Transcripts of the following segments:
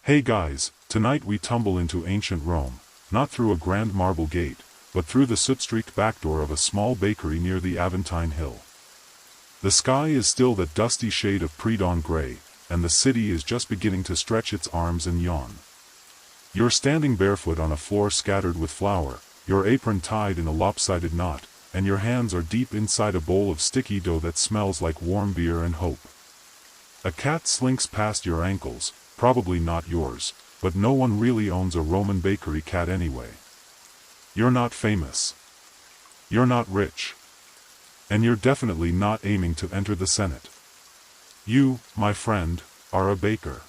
Hey guys, tonight we tumble into ancient Rome, not through a grand marble gate, but through the soot-streaked back door of a small bakery near the Aventine Hill. The sky is still that dusty shade of pre-dawn gray, and the city is just beginning to stretch its arms and yawn. You're standing barefoot on a floor scattered with flour, your apron tied in a lopsided knot, and your hands are deep inside a bowl of sticky dough that smells like warm beer and hope. A cat slinks past your ankles, probably not yours, but no one really owns a Roman bakery cat anyway. You're not famous. You're not rich. And you're definitely not aiming to enter the Senate. You, my friend, are a baker.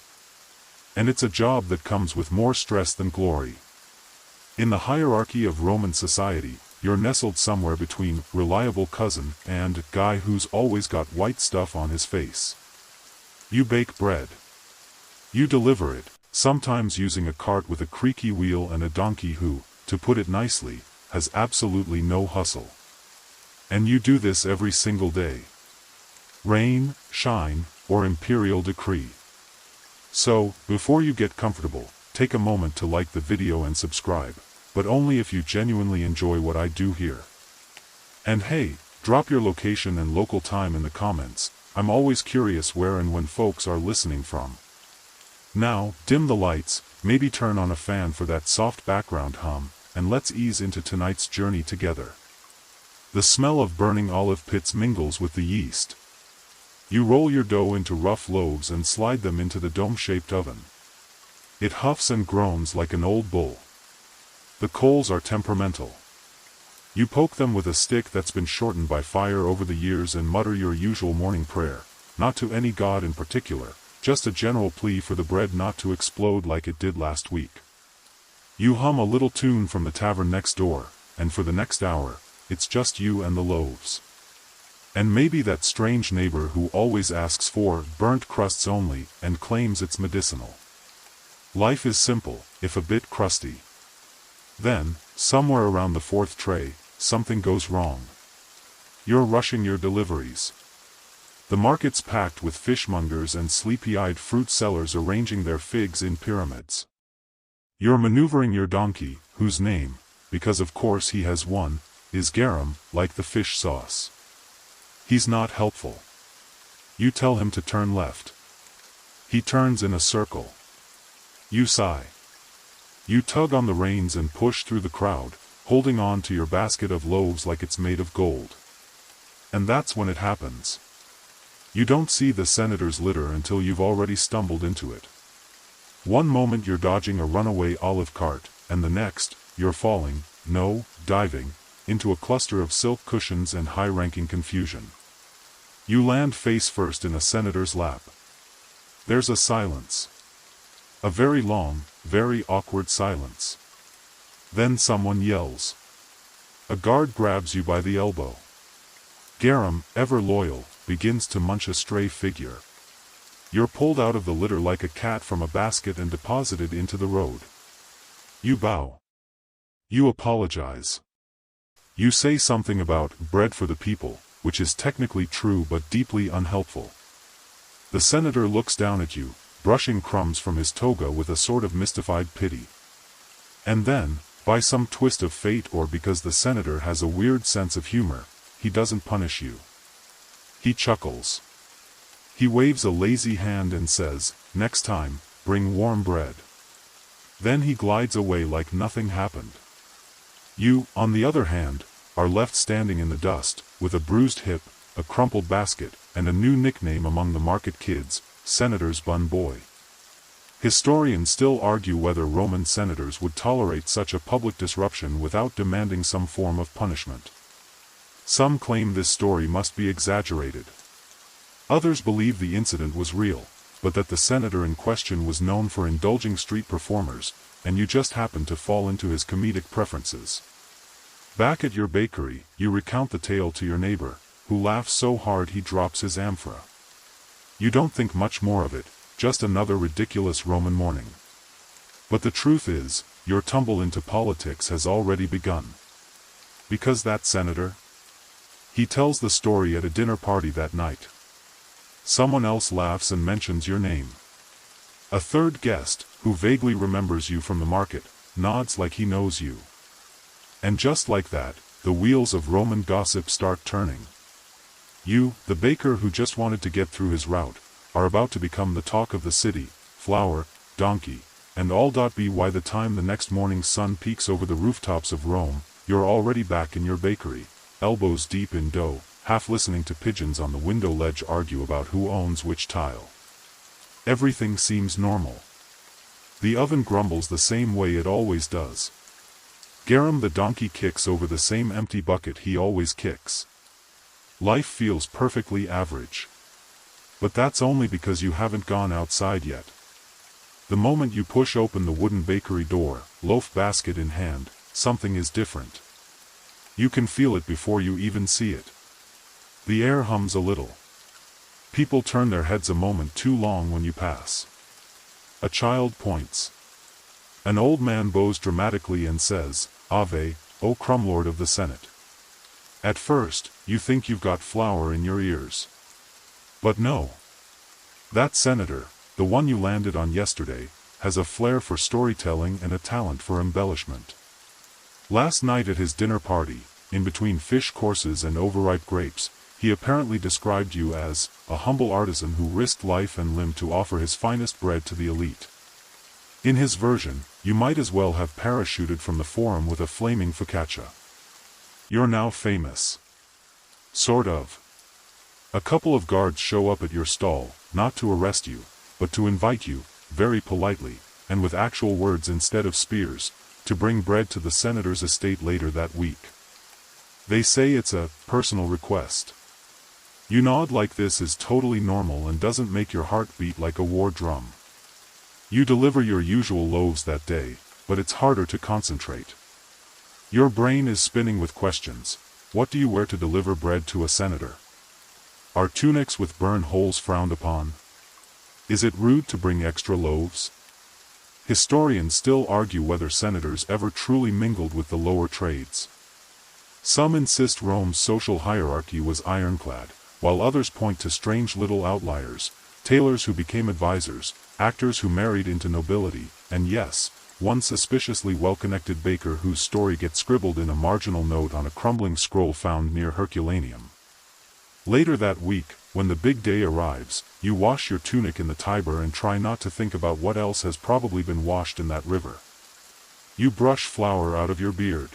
And it's a job that comes with more stress than glory. In the hierarchy of Roman society, you're nestled somewhere between reliable cousin and guy who's always got white stuff on his face. You bake bread. You deliver it, sometimes using a cart with a creaky wheel and a donkey who, to put it nicely, has absolutely no hustle. And you do this every single day. Rain, shine, or imperial decree. So, before you get comfortable, take a moment to like the video and subscribe, but only if you genuinely enjoy what I do here. And hey, drop your location and local time in the comments. I'm always curious where and when folks are listening from. Now, dim the lights, maybe turn on a fan for that soft background hum, and let's ease into tonight's journey together. The smell of burning olive pits mingles with the yeast. You roll your dough into rough loaves and slide them into the dome-shaped oven. It huffs and groans like an old bull. The coals are temperamental. You poke them with a stick that's been shortened by fire over the years and mutter your usual morning prayer, not to any god in particular, just a general plea for the bread not to explode like it did last week. You hum a little tune from the tavern next door, and for the next hour, it's just you and the loaves. And maybe that strange neighbor who always asks for burnt crusts only and claims it's medicinal. Life is simple, if a bit crusty. Then, somewhere around the fourth tray, something goes wrong. You're rushing your deliveries. The market's packed with fishmongers and sleepy-eyed fruit sellers arranging their figs in pyramids. You're maneuvering your donkey, whose name, because of course he has one, is garum, like the fish sauce. He's not helpful. You tell him to turn left. He turns in a circle. You sigh. You tug on the reins and push through the crowd, holding on to your basket of loaves like it's made of gold. And that's when it happens. You don't see the senator's litter until you've already stumbled into it. One moment you're dodging a runaway olive cart, and the next, you're falling, no, diving, into a cluster of silk cushions and high-ranking confusion. You land face first in a senator's lap. There's a silence. A very long, very awkward silence. Then someone yells. A guard grabs you by the elbow. Garum, ever loyal, begins to munch a stray figure. You're pulled out of the litter like a cat from a basket and deposited into the road. You bow. You apologize. You say something about bread for the people, which is technically true but deeply unhelpful. The senator looks down at you, brushing crumbs from his toga with a sort of mystified pity. And then, by some twist of fate or because the senator has a weird sense of humor, he doesn't punish you. He chuckles. He waves a lazy hand and says, "Next time, bring warm bread." Then he glides away like nothing happened. You, on the other hand, are left standing in the dust, with a bruised hip, a crumpled basket, and a new nickname among the market kids, Senator's Bun Boy. Historians still argue whether Roman senators would tolerate such a public disruption without demanding some form of punishment. Some claim this story must be exaggerated. Others believe the incident was real, but that the senator in question was known for indulging street performers, and you just happened to fall into his comedic preferences. Back at your bakery, you recount the tale to your neighbor, who laughs so hard he drops his amphora. You don't think much more of it, just another ridiculous Roman morning. But the truth is, your tumble into politics has already begun. Because that senator? He tells the story at a dinner party that night. Someone else laughs and mentions your name. A third guest, who vaguely remembers you from the market, nods like he knows you. And just like that, the wheels of Roman gossip start turning. You, the baker who just wanted to get through his route, are about to become the talk of the city, flour, donkey, and all. By the time the next morning's sun peeks over the rooftops of Rome, you're already back in your bakery, elbows deep in dough, half listening to pigeons on the window ledge argue about who owns which tile. Everything seems normal. The oven grumbles the same way it always does. Garum the donkey kicks over the same empty bucket he always kicks. Life feels perfectly average. But that's only because you haven't gone outside yet. The moment you push open the wooden bakery door, loaf basket in hand, something is different. You can feel it before you even see it. The air hums a little. People turn their heads a moment too long when you pass. A child points. An old man bows dramatically and says, "Ave, O crumlord of the Senate." At first, you think you've got flour in your ears. But no. That senator, the one you landed on yesterday, has a flair for storytelling and a talent for embellishment. Last night at his dinner party, in between fish courses and overripe grapes, he apparently described you as a humble artisan who risked life and limb to offer his finest bread to the elite. In his version, you might as well have parachuted from the forum with a flaming focaccia. You're now famous. Sort of. A couple of guards show up at your stall, not to arrest you, but to invite you, very politely, and with actual words instead of spears, to bring bread to the senator's estate later that week. They say it's a personal request. You nod like this is totally normal and doesn't make your heart beat like a war drum. You deliver your usual loaves that day, but it's harder to concentrate. Your brain is spinning with questions. What do you wear to deliver bread to a senator? Are tunics with burn holes frowned upon? Is it rude to bring extra loaves? Historians still argue whether senators ever truly mingled with the lower trades. Some insist Rome's social hierarchy was ironclad, while others point to strange little outliers, tailors who became advisors, actors who married into nobility, and yes, one suspiciously well-connected baker whose story gets scribbled in a marginal note on a crumbling scroll found near Herculaneum. Later that week, when the big day arrives, you wash your tunic in the Tiber and try not to think about what else has probably been washed in that river. You brush flour out of your beard.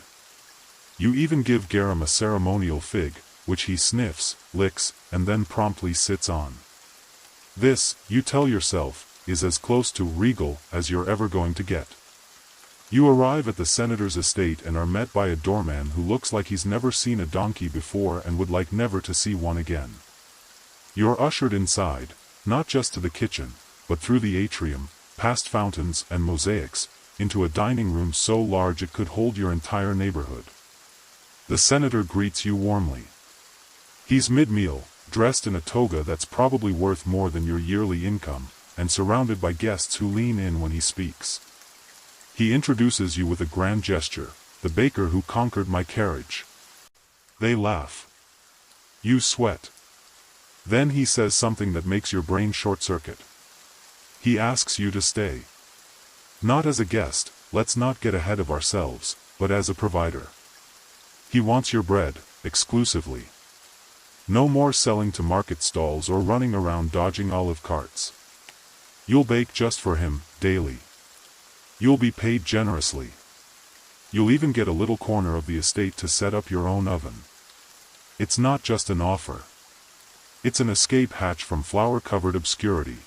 You even give Garum a ceremonial fig, which he sniffs, licks, and then promptly sits on. This, you tell yourself, is as close to regal as you're ever going to get. You arrive at the senator's estate and are met by a doorman who looks like he's never seen a donkey before and would like never to see one again. You're ushered inside, not just to the kitchen, but through the atrium, past fountains and mosaics, into a dining room so large it could hold your entire neighborhood. The senator greets you warmly. He's mid-meal, dressed in a toga that's probably worth more than your yearly income, and surrounded by guests who lean in when he speaks. He introduces you with a grand gesture, "The baker who conquered my carriage." They laugh. You sweat. Then he says something that makes your brain short-circuit. He asks you to stay. Not as a guest, let's not get ahead of ourselves, but as a provider. He wants your bread, exclusively. No more selling to market stalls or running around dodging olive carts. You'll bake just for him, daily. You'll be paid generously. You'll even get a little corner of the estate to set up your own oven. It's not just an offer. It's an escape hatch from flour-covered obscurity.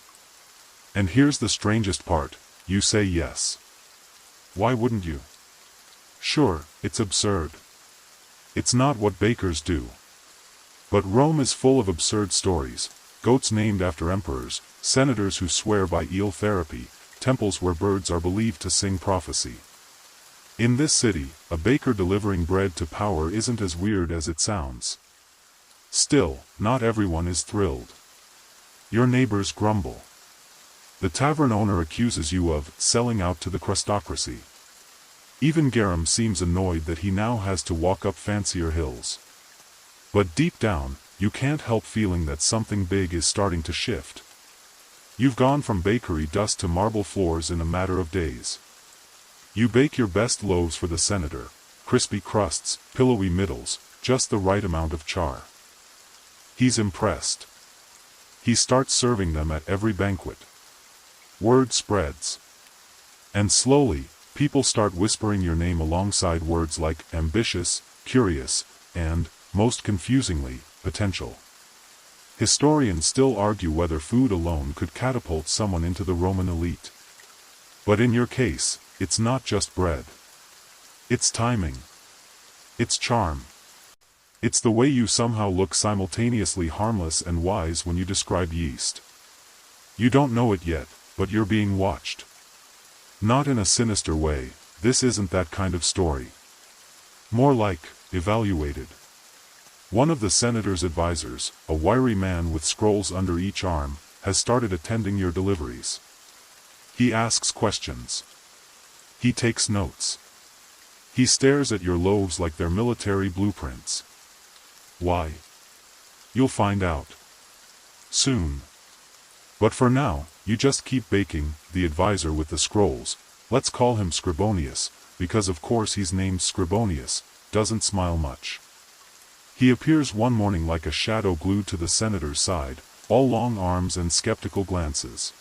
And here's the strangest part, you say yes. Why wouldn't you? Sure, it's absurd. It's not what bakers do. But Rome is full of absurd stories, goats named after emperors, senators who swear by eel therapy, temples where birds are believed to sing prophecy. In this city, a baker delivering bread to power isn't as weird as it sounds. Still, not everyone is thrilled. Your neighbors grumble. The tavern owner accuses you of selling out to the crustocracy. Even Garum seems annoyed that he now has to walk up fancier hills. But deep down, you can't help feeling that something big is starting to shift. You've gone from bakery dust to marble floors in a matter of days. You bake your best loaves for the senator, crispy crusts, pillowy middles, just the right amount of char. He's impressed. He starts serving them at every banquet. Word spreads. And slowly, people start whispering your name alongside words like ambitious, curious, and, most confusingly, potential. Historians still argue whether food alone could catapult someone into the Roman elite. But in your case, it's not just bread. It's timing. It's charm. It's the way you somehow look simultaneously harmless and wise when you describe yeast. You don't know it yet, but you're being watched. Not in a sinister way, this isn't that kind of story. More like, evaluated. One of the senator's advisors, a wiry man with scrolls under each arm, has started attending your deliveries. He asks questions. He takes notes. He stares at your loaves like they're military blueprints. Why? You'll find out. Soon. But for now, you just keep baking. The advisor with the scrolls, let's call him Scribonius, because of course he's named Scribonius, doesn't smile much. He appears one morning like a shadow glued to the senator's side, all long arms and skeptical glances.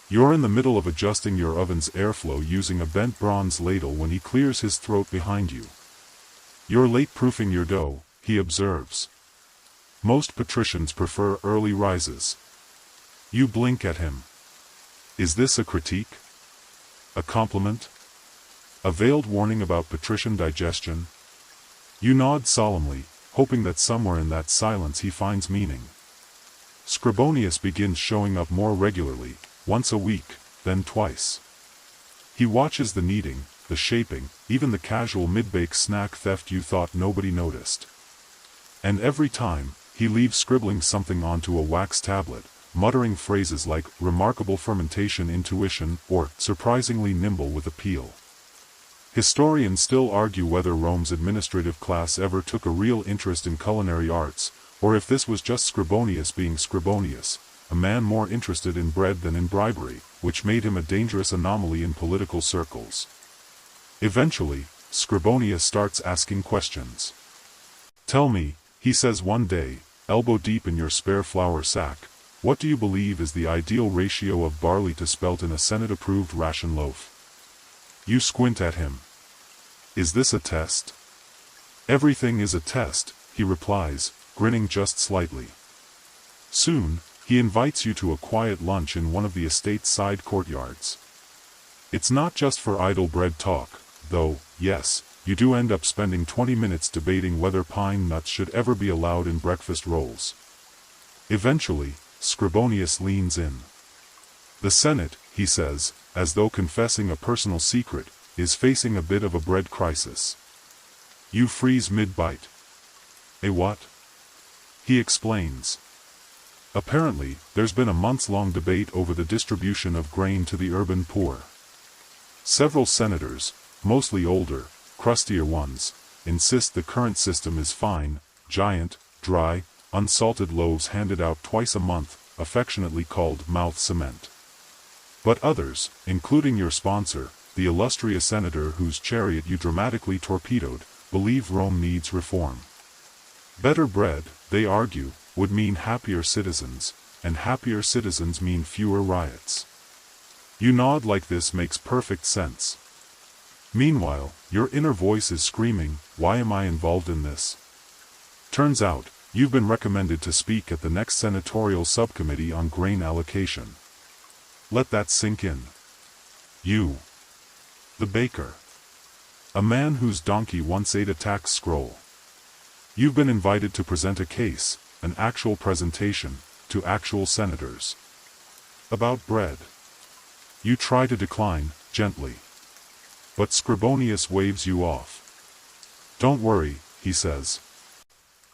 You're in the middle of adjusting your oven's airflow using a bent bronze ladle when he clears his throat behind you. You're late-proofing your dough, he observes. Most patricians prefer early rises. You blink at him. Is this a critique? A compliment? A veiled warning about patrician digestion? You nod solemnly, hoping that somewhere in that silence he finds meaning. Scribonius begins showing up more regularly, once a week, then twice. He watches the kneading, the shaping, even the casual mid-bake snack theft you thought nobody noticed. And every time, he leaves scribbling something onto a wax tablet, muttering phrases like remarkable fermentation intuition or surprisingly nimble with a peel. Historians still argue whether Rome's administrative class ever took a real interest in culinary arts, or if this was just Scribonius being Scribonius, a man more interested in bread than in bribery, which made him a dangerous anomaly in political circles. Eventually, Scribonius starts asking questions. Tell me, he says one day, elbow deep in your spare flour sack, what do you believe is the ideal ratio of barley to spelt in a Senate-approved ration loaf? You squint at him. Is this a test? Everything is a test, he replies, grinning just slightly. Soon, he invites you to a quiet lunch in one of the estate's side courtyards. It's not just for idle bread talk, though, yes, you do end up spending 20 minutes debating whether pine nuts should ever be allowed in breakfast rolls. Eventually, Scribonius leans in. The Senate, he says, as though confessing a personal secret, is facing a bit of a bread crisis. You freeze mid-bite. A what? He explains. Apparently, there's been a months-long debate over the distribution of grain to the urban poor. Several senators, mostly older, crustier ones, insist the current system is fine, giant, dry, unsalted loaves handed out twice a month, affectionately called mouth cement. But others, including your sponsor, the illustrious senator whose chariot you dramatically torpedoed, believe Rome needs reform. Better bread, they argue, would mean happier citizens, and happier citizens mean fewer riots. You nod like this makes perfect sense. Meanwhile, your inner voice is screaming, why am I involved in this? Turns out, you've been recommended to speak at the next senatorial subcommittee on grain allocation. Let that sink in. You. The baker. A man whose donkey once ate a tax scroll. You've been invited to present a case, an actual presentation, to actual senators. About bread. You try to decline, gently. But Scribonius waves you off. Don't worry, he says.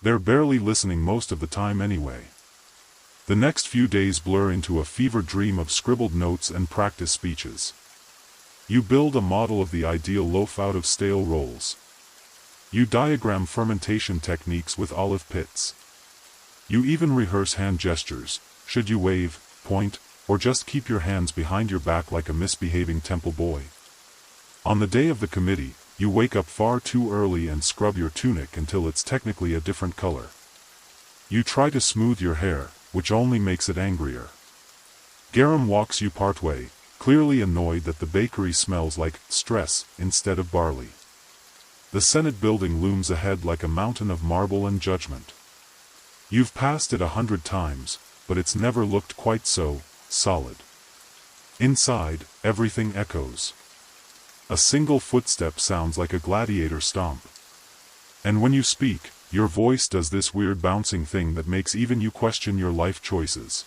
They're barely listening most of the time anyway. The next few days blur into a fever dream of scribbled notes and practice speeches. You build a model of the ideal loaf out of stale rolls. You diagram fermentation techniques with olive pits. You even rehearse hand gestures, should you wave, point, or just keep your hands behind your back like a misbehaving temple boy? On the day of the committee, you wake up far too early and scrub your tunic until it's technically a different color. You try to smooth your hair, which only makes it angrier. Garum walks you partway, clearly annoyed that the bakery smells like stress instead of barley. The Senate building looms ahead like a mountain of marble and judgment. You've passed it 100 times, but it's never looked quite so solid. Inside, everything echoes. A single footstep sounds like a gladiator stomp. And when you speak, your voice does this weird bouncing thing that makes even you question your life choices.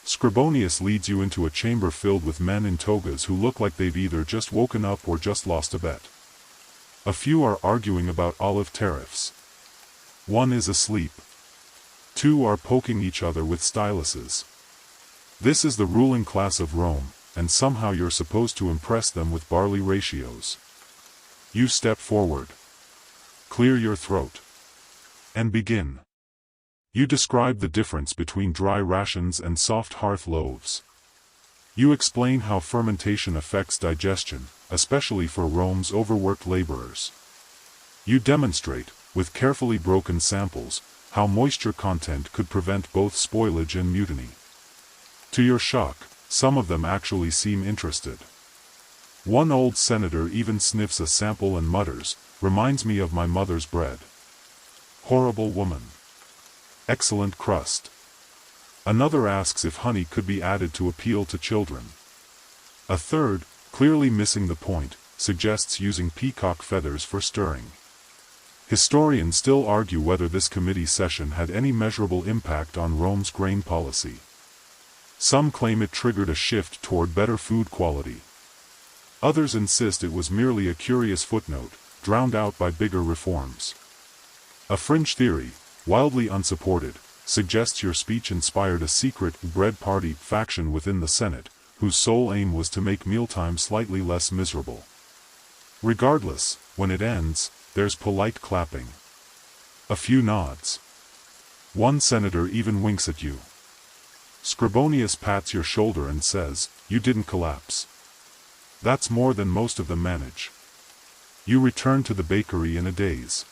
Scribonius leads you into a chamber filled with men in togas who look like they've either just woken up or just lost a bet. A few are arguing about olive tariffs. One is asleep. Two are poking each other with styluses. This is the ruling class of Rome, and somehow you're supposed to impress them with barley ratios. You step forward. Clear your throat. And begin. You describe the difference between dry rations and soft hearth loaves. You explain how fermentation affects digestion, especially for Rome's overworked laborers. You demonstrate, with carefully broken samples, how moisture content could prevent both spoilage and mutiny. To your shock, some of them actually seem interested. One old senator even sniffs a sample and mutters, "Reminds me of my mother's bread. Horrible woman. Excellent crust." Another asks if honey could be added to appeal to children. A third, clearly missing the point, suggests using peacock feathers for stirring. Historians still argue whether this committee session had any measurable impact on Rome's grain policy. Some claim it triggered a shift toward better food quality. Others insist it was merely a curious footnote, drowned out by bigger reforms. A fringe theory, wildly unsupported, suggests your speech inspired a secret bread party faction within the Senate, whose sole aim was to make mealtime slightly less miserable. Regardless, when it ends, there's polite clapping. A few nods. One senator even winks at you. Scribonius pats your shoulder and says, "You didn't collapse." That's more than most of them manage. You return to the bakery in a daze.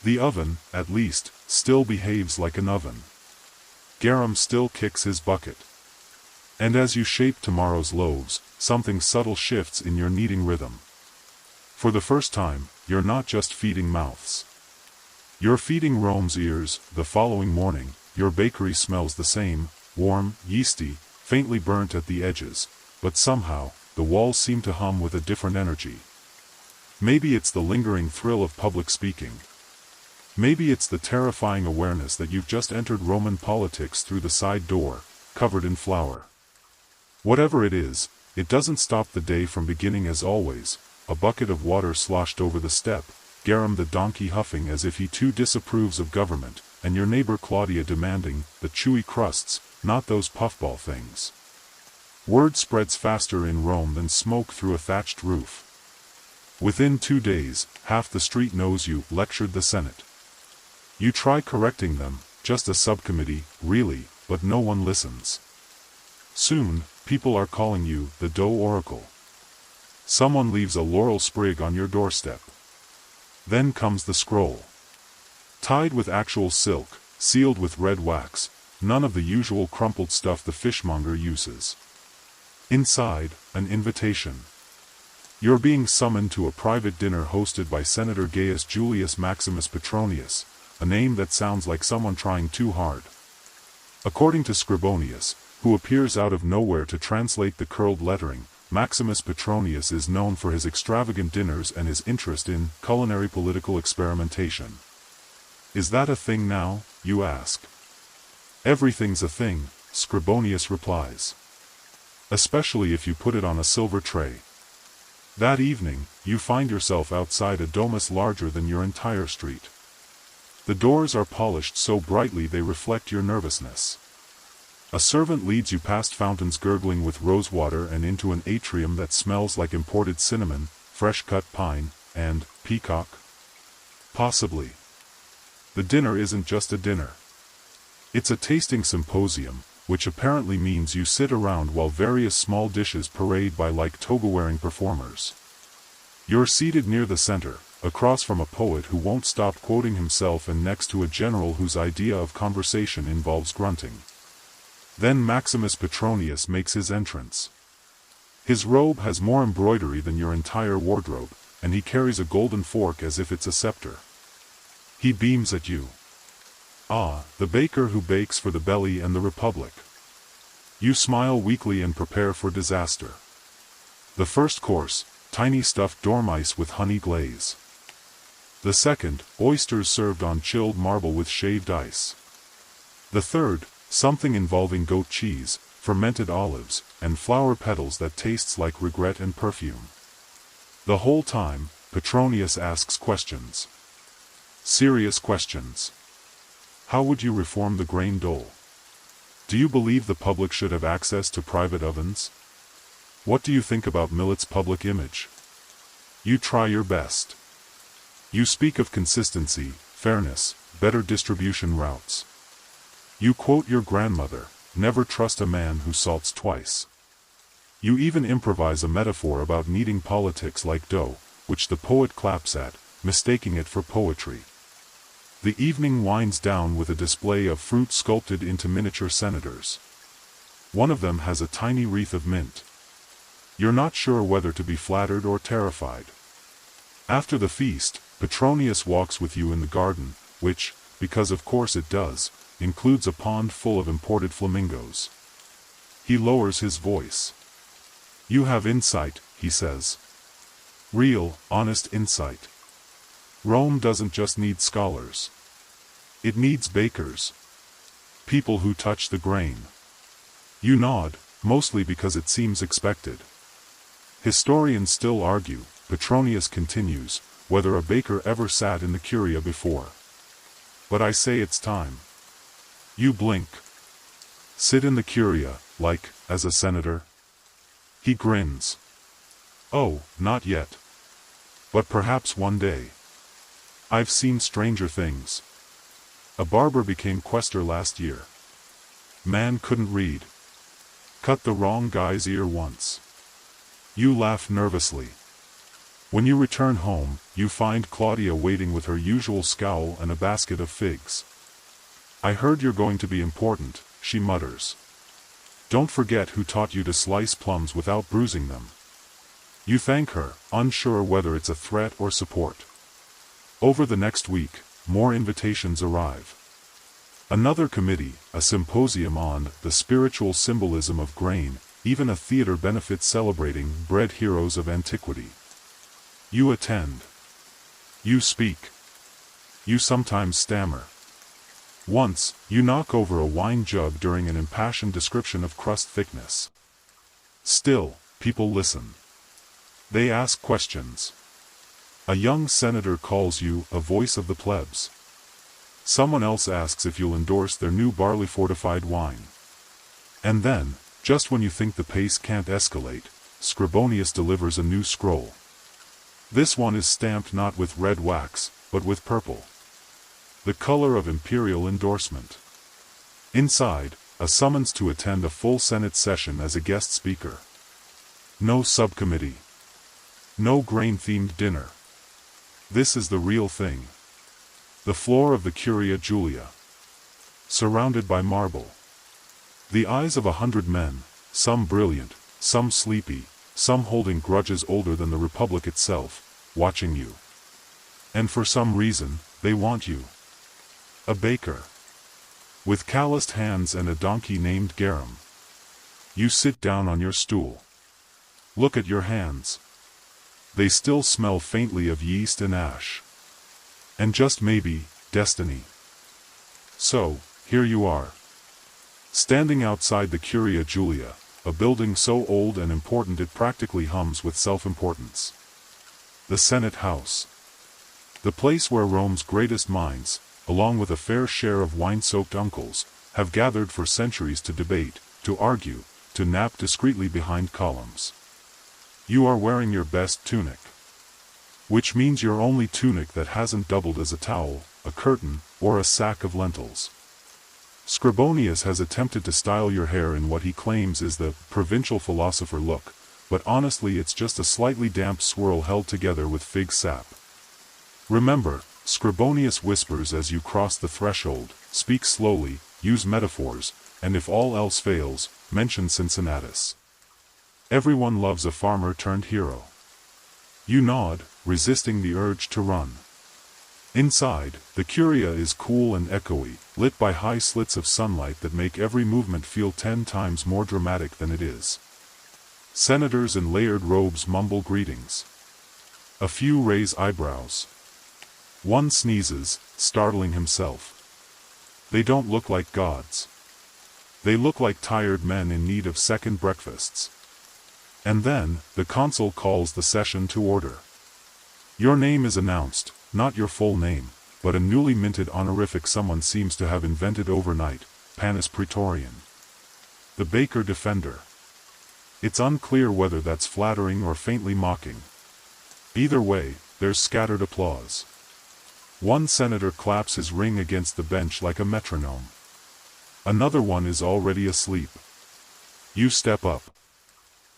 The oven, at least, still behaves like an oven. Garum still kicks his bucket. And as you shape tomorrow's loaves, something subtle shifts in your kneading rhythm. For the first time, you're not just feeding mouths. You're feeding Rome's ears. The following morning, your bakery smells the same, warm, yeasty, faintly burnt at the edges, but somehow, the walls seem to hum with a different energy. Maybe it's the lingering thrill of public speaking. Maybe it's the terrifying awareness that you've just entered Roman politics through the side door, covered in flour. Whatever it is, it doesn't stop the day from beginning as always, a bucket of water sloshed over the step, Garum the donkey huffing as if he too disapproves of government, and your neighbor Claudia demanding, "The chewy crusts, not those puffball things." Word spreads faster in Rome than smoke through a thatched roof. Within 2 days, half the street knows you lectured the Senate. You try correcting them, just a subcommittee, really, but no one listens. Soon, people are calling you the dough oracle. Someone leaves a laurel sprig on your doorstep. Then comes the scroll. Tied with actual silk, sealed with red wax, none of the usual crumpled stuff the fishmonger uses. Inside, an invitation. You're being summoned to a private dinner hosted by Senator Gaius Julius Maximus Petronius, a name that sounds like someone trying too hard. According to Scribonius, who appears out of nowhere to translate the curled lettering, Maximus Petronius is known for his extravagant dinners and his interest in culinary political experimentation. Is that a thing now, you ask? Everything's a thing, Scribonius replies. Especially if you put it on a silver tray. That evening, you find yourself outside a domus larger than your entire street. The doors are polished so brightly they reflect your nervousness. A servant leads you past fountains gurgling with rosewater and into an atrium that smells like imported cinnamon, fresh-cut pine, and peacock. Possibly. The dinner isn't just a dinner. It's a tasting symposium, which apparently means you sit around while various small dishes parade by like toga-wearing performers. You're seated near the center, across from a poet who won't stop quoting himself and next to a general whose idea of conversation involves grunting. Then Maximus Petronius makes his entrance. His robe has more embroidery than your entire wardrobe, and he carries a golden fork as if it's a scepter. He beams at you. Ah, the baker who bakes for the belly and the republic. You smile weakly and prepare for disaster. The first course, tiny stuffed dormice with honey glaze. The second, oysters served on chilled marble with shaved ice. The third, something involving goat cheese, fermented olives, and flower petals that tastes like regret and perfume. The whole time, Petronius asks questions. Serious questions. How would you reform the grain dole? Do you believe the public should have access to private ovens? What do you think about millet's public image? You try your best. You speak of consistency, fairness, better distribution routes. You quote your grandmother, never trust a man who salts twice. You even improvise a metaphor about kneading politics like dough, which the poet claps at, mistaking it for poetry. The evening winds down with a display of fruit sculpted into miniature senators. One of them has a tiny wreath of mint. You're not sure whether to be flattered or terrified. After the feast, Petronius walks with you in the garden, which, because of course it does, includes a pond full of imported flamingos. He lowers his voice. You have insight, he says. Real, honest insight. Rome doesn't just need scholars. It needs bakers. People who touch the grain. You nod, mostly because it seems expected. Historians still argue, Petronius continues, whether a baker ever sat in the curia before. But I say it's time. You blink. Sit in the curia, like, as a senator? He grins. Oh, not yet. But perhaps one day. I've seen stranger things. A barber became quaestor last year. Man couldn't read. Cut the wrong guy's ear once. You laugh nervously. When you return home, you find Claudia waiting with her usual scowl and a basket of figs. I heard you're going to be important, she mutters. Don't forget who taught you to slice plums without bruising them. You thank her, unsure whether it's a threat or support. Over the next week, more invitations arrive. Another committee, a symposium on the spiritual symbolism of grain, even a theater benefit celebrating bread heroes of antiquity. You attend. You speak. You sometimes stammer. Once, you knock over a wine jug during an impassioned description of crust thickness. Still, people listen. They ask questions. A young senator calls you a voice of the plebs. Someone else asks if you'll endorse their new barley-fortified wine. And then, just when you think the pace can't escalate, Scribonius delivers a new scroll. This one is stamped not with red wax, but with purple. The color of imperial endorsement. Inside, a summons to attend a full Senate session as a guest speaker. No subcommittee. No grain-themed dinner. This is the real thing. The floor of the Curia Julia. Surrounded by marble. The eyes of 100 men, some brilliant, some sleepy, some holding grudges older than the Republic itself, watching you. And for some reason, they want you. A baker. With calloused hands and a donkey named Garum. You sit down on your stool. Look at your hands. They still smell faintly of yeast and ash. And just maybe, destiny. So, here you are. Standing outside the Curia Julia, a building so old and important it practically hums with self-importance. The Senate House. The place where Rome's greatest minds, along with a fair share of wine-soaked uncles, have gathered for centuries to debate, to argue, to nap discreetly behind columns. You are wearing your best tunic. Which means your only tunic that hasn't doubled as a towel, a curtain, or a sack of lentils. Scribonius has attempted to style your hair in what he claims is the provincial philosopher look, but honestly it's just a slightly damp swirl held together with fig sap. Remember, Scribonius whispers as you cross the threshold, speak slowly, use metaphors, and if all else fails, mention Cincinnatus. Everyone loves a farmer turned hero. You nod, resisting the urge to run. Inside, the curia is cool and echoey, lit by high slits of sunlight that make every movement feel 10 times more dramatic than it is. Senators in layered robes mumble greetings. A few raise eyebrows. One sneezes, startling himself. They don't look like gods. They look like tired men in need of second breakfasts. And then, the consul calls the session to order. Your name is announced, not your full name, but a newly minted honorific someone seems to have invented overnight, Panis Praetorian. The Baker Defender. It's unclear whether that's flattering or faintly mocking. Either way, there's scattered applause. One senator claps his ring against the bench like a metronome. Another one is already asleep. You step up.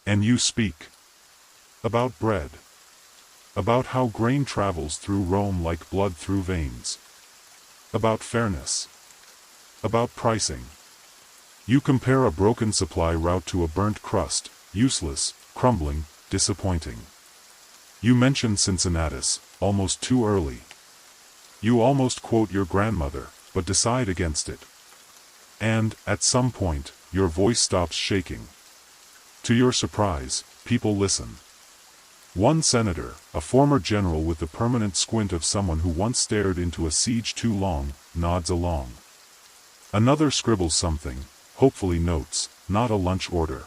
And you speak. About bread. About how grain travels through Rome like blood through veins. About fairness. About pricing. You compare a broken supply route to a burnt crust, useless, crumbling, disappointing. You mention Cincinnatus, almost too early. You almost quote your grandmother, but decide against it. And, at some point, your voice stops shaking. To your surprise, people listen. One senator, a former general with the permanent squint of someone who once stared into a siege too long, nods along. Another scribbles something, hopefully notes, not a lunch order.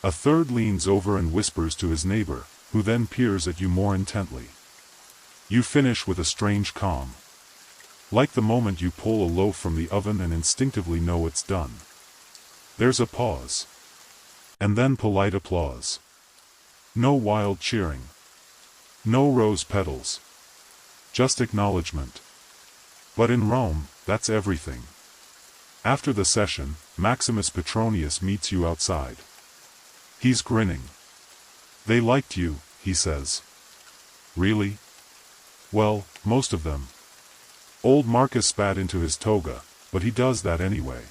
A third leans over and whispers to his neighbor, who then peers at you more intently. You finish with a strange calm. Like the moment you pull a loaf from the oven and instinctively know it's done. There's a pause. And then polite applause. No wild cheering. No rose petals. Just acknowledgement. But in Rome, that's everything. After the session, Maximus Petronius meets you outside. He's grinning. They liked you, he says. Really? Well, most of them. Old Marcus spat into his toga, but he does that anyway.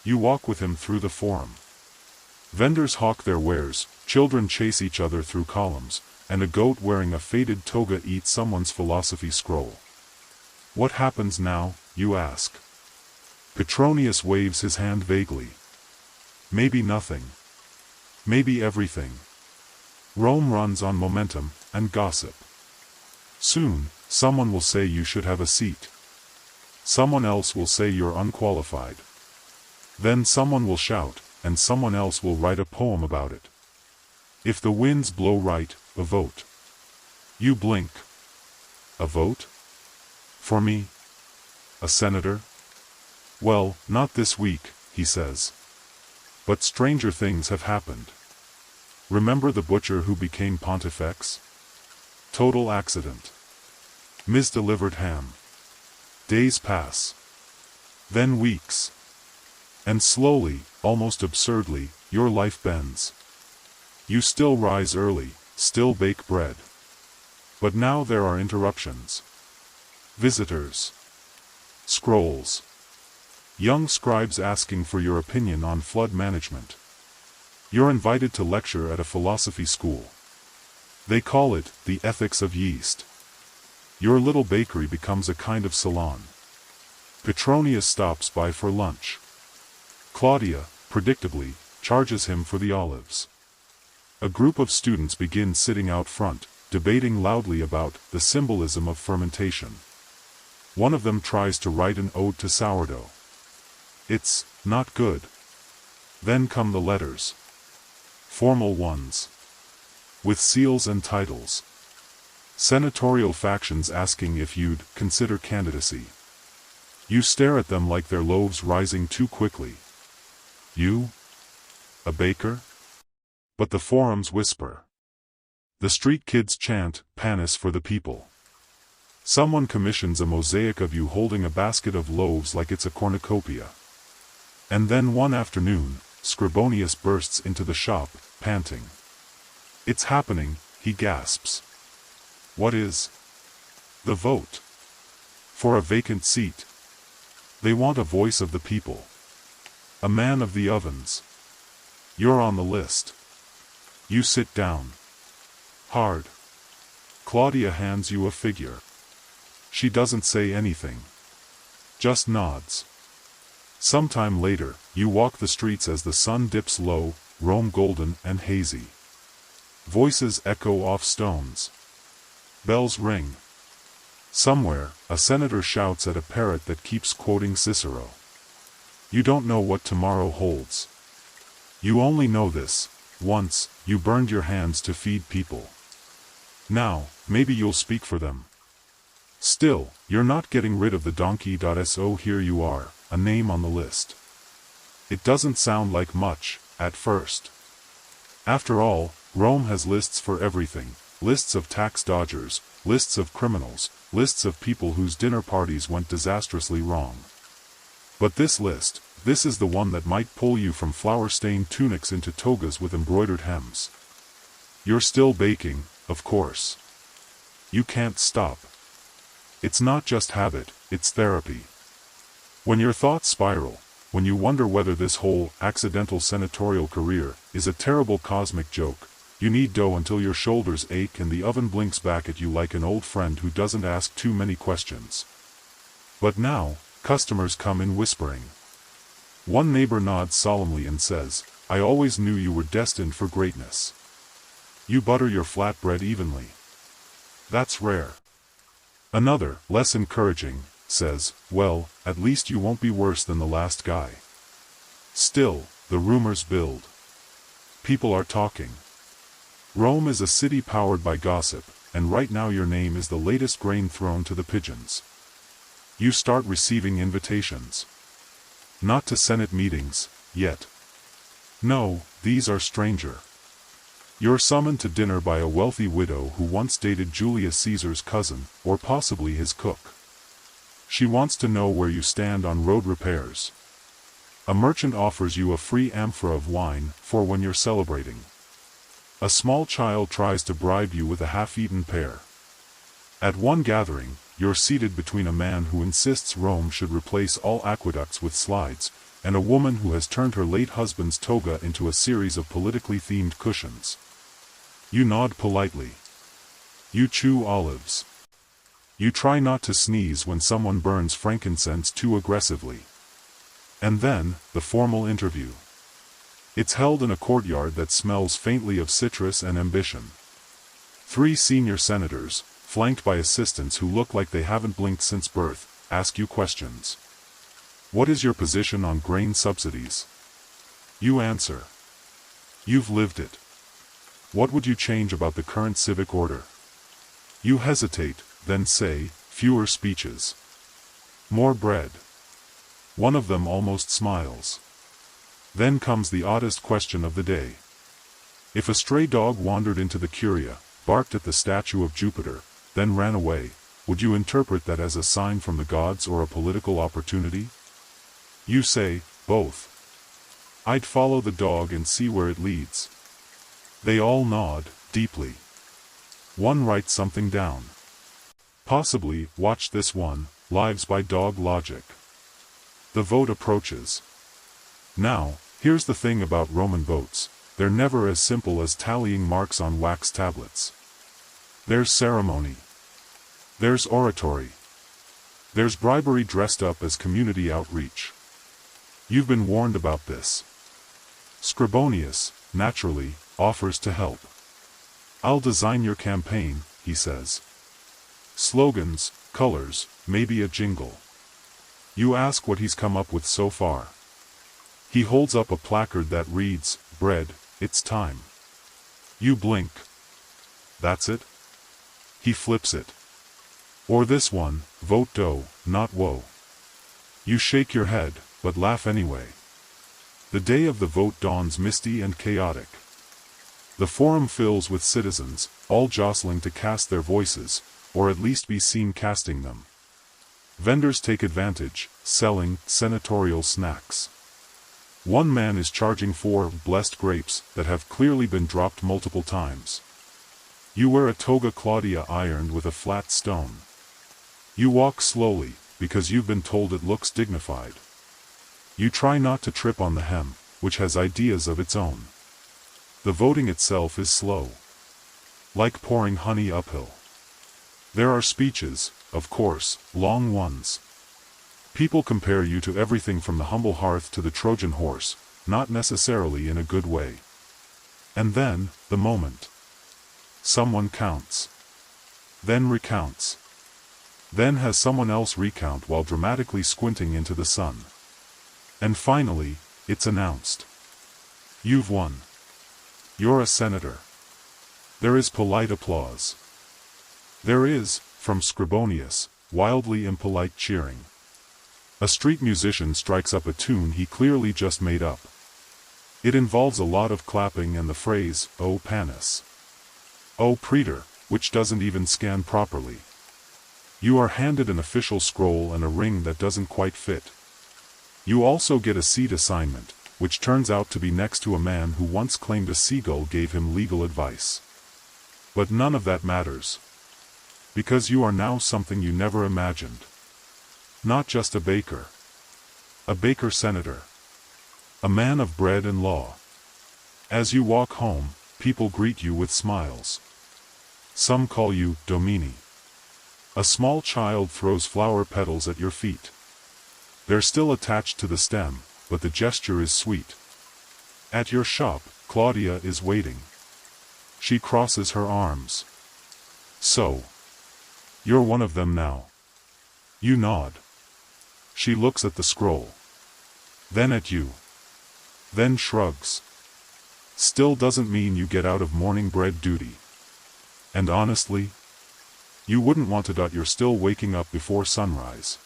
You walk with him through the forum. Vendors hawk their wares, children chase each other through columns, and a goat wearing a faded toga eats someone's philosophy scroll. What happens now, you ask? Petronius waves his hand vaguely. Maybe nothing. Maybe everything. Rome runs on momentum and gossip. Soon, someone will say you should have a seat. Someone else will say you're unqualified. Then someone will shout, and someone else will write a poem about it. If the winds blow right, a vote. You blink. A vote? For me? A senator? Well, not this week, he says. But stranger things have happened. Remember the butcher who became pontifex? Total accident. Misdelivered ham. Days pass. Then weeks. And slowly, almost absurdly, your life bends. You still rise early, still bake bread. But now there are interruptions. Visitors. Scrolls. Young scribes asking for your opinion on flood management. You're invited to lecture at a philosophy school. They call it the ethics of yeast. Your little bakery becomes a kind of salon. Petronius stops by for lunch. Claudia, predictably, charges him for the olives. A group of students begin sitting out front, debating loudly about the symbolism of fermentation. One of them tries to write an ode to sourdough. It's not good. Then come the letters. Formal ones. With seals and titles. Senatorial factions asking if you'd consider candidacy. You stare at them like they're loaves rising too quickly. You? A baker? But the forums whisper. The street kids chant, Panis for the people. Someone commissions a mosaic of you holding a basket of loaves like it's a cornucopia. And then one afternoon, Scribonius bursts into the shop, panting. "It's happening," he gasps. "What is?" "The vote. For a vacant seat. They want a voice of the people. A man of the ovens. You're on the list." You sit down. Hard. Claudia hands you a figure. She doesn't say anything. Just nods. Sometime later, you walk the streets as the sun dips low, Rome golden and hazy. Voices echo off stones. Bells ring. Somewhere, a senator shouts at a parrot that keeps quoting Cicero. You don't know what tomorrow holds. You only know this: once, you burned your hands to feed people. Now, maybe you'll speak for them. Still, you're not getting rid of the donkey. So here you are, a name on the list. It doesn't sound like much, at first. After all, Rome has lists for everything: lists of tax dodgers, lists of criminals, lists of people whose dinner parties went disastrously wrong. But this list, this is the one that might pull you from flour-stained tunics into togas with embroidered hems. You're still baking, of course. You can't stop. It's not just habit, it's therapy. When your thoughts spiral, when you wonder whether this whole accidental senatorial career is a terrible cosmic joke, you knead dough until your shoulders ache and the oven blinks back at you like an old friend who doesn't ask too many questions. But now, customers come in whispering. One neighbor nods solemnly and says, "I always knew you were destined for greatness. You butter your flatbread evenly. That's rare." Another, less encouraging, says, "Well, at least you won't be worse than the last guy." Still, the rumors build. People are talking. Rome is a city powered by gossip, and right now your name is the latest grain thrown to the pigeons. You start receiving invitations. Not to Senate meetings, yet. No, these are stranger. You're summoned to dinner by a wealthy widow who once dated Julius Caesar's cousin, or possibly his cook. She wants to know where you stand on road repairs. A merchant offers you a free amphora of wine for when you're celebrating. A small child tries to bribe you with a half-eaten pear. At one gathering, you're seated between a man who insists Rome should replace all aqueducts with slides, and a woman who has turned her late husband's toga into a series of politically themed cushions. You nod politely. You chew olives. You try not to sneeze when someone burns frankincense too aggressively. And then, the formal interview. It's held in a courtyard that smells faintly of citrus and ambition. 3 senior senators, flanked by assistants who look like they haven't blinked since birth, ask you questions. What is your position on grain subsidies? You answer. You've lived it. What would you change about the current civic order? You hesitate, then say, fewer speeches. More bread. One of them almost smiles. Then comes the oddest question of the day. If a stray dog wandered into the curia, barked at the statue of Jupiter, then ran away, would you interpret that as a sign from the gods or a political opportunity? You say, both. I'd follow the dog and see where it leads. They all nod, deeply. One writes something down. Possibly, watch this one, Lives by Dog Logic. The vote approaches. Now, here's the thing about Roman votes, they're never as simple as tallying marks on wax tablets. There's ceremony. There's oratory. There's bribery dressed up as community outreach. You've been warned about this. Scribonius, naturally, offers to help. I'll design your campaign, he says. Slogans, colors, maybe a jingle. You ask what he's come up with so far. He holds up a placard that reads, "Bread, it's time." You blink. That's it? He flips it. Or this one, "Vote dough, not woe." You shake your head, but laugh anyway. The day of the vote dawns misty and chaotic. The forum fills with citizens, all jostling to cast their voices, or at least be seen casting them. Vendors take advantage, selling senatorial snacks. One man is charging for blessed grapes that have clearly been dropped multiple times. You wear a toga Claudia ironed with a flat stone. You walk slowly, because you've been told it looks dignified. You try not to trip on the hem, which has ideas of its own. The voting itself is slow. Like pouring honey uphill. There are speeches, of course, long ones. People compare you to everything from the humble hearth to the Trojan horse, not necessarily in a good way. And then, the moment. Someone counts. Then recounts. Then has someone else recount while dramatically squinting into the sun. And finally, it's announced. You've won. You're a senator. There is polite applause. There is, from Scribonius, wildly impolite cheering. A street musician strikes up a tune he clearly just made up. It involves a lot of clapping and the phrase, "O panis." "O praetor," which doesn't even scan properly. You are handed an official scroll and a ring that doesn't quite fit. You also get a seat assignment, which turns out to be next to a man who once claimed a seagull gave him legal advice. But none of that matters. Because you are now something you never imagined. Not just a baker. A baker senator. A man of bread and law. As you walk home, people greet you with smiles. Some call you Domini. A small child throws flower petals at your feet. They're still attached to the stem, but the gesture is sweet. At your shop, Claudia is waiting. She crosses her arms. So. You're one of them now. You nod. She looks at the scroll. Then at you. Then shrugs. Still doesn't mean you get out of morning bread duty. And honestly, you wouldn't want to. You're still waking up before sunrise.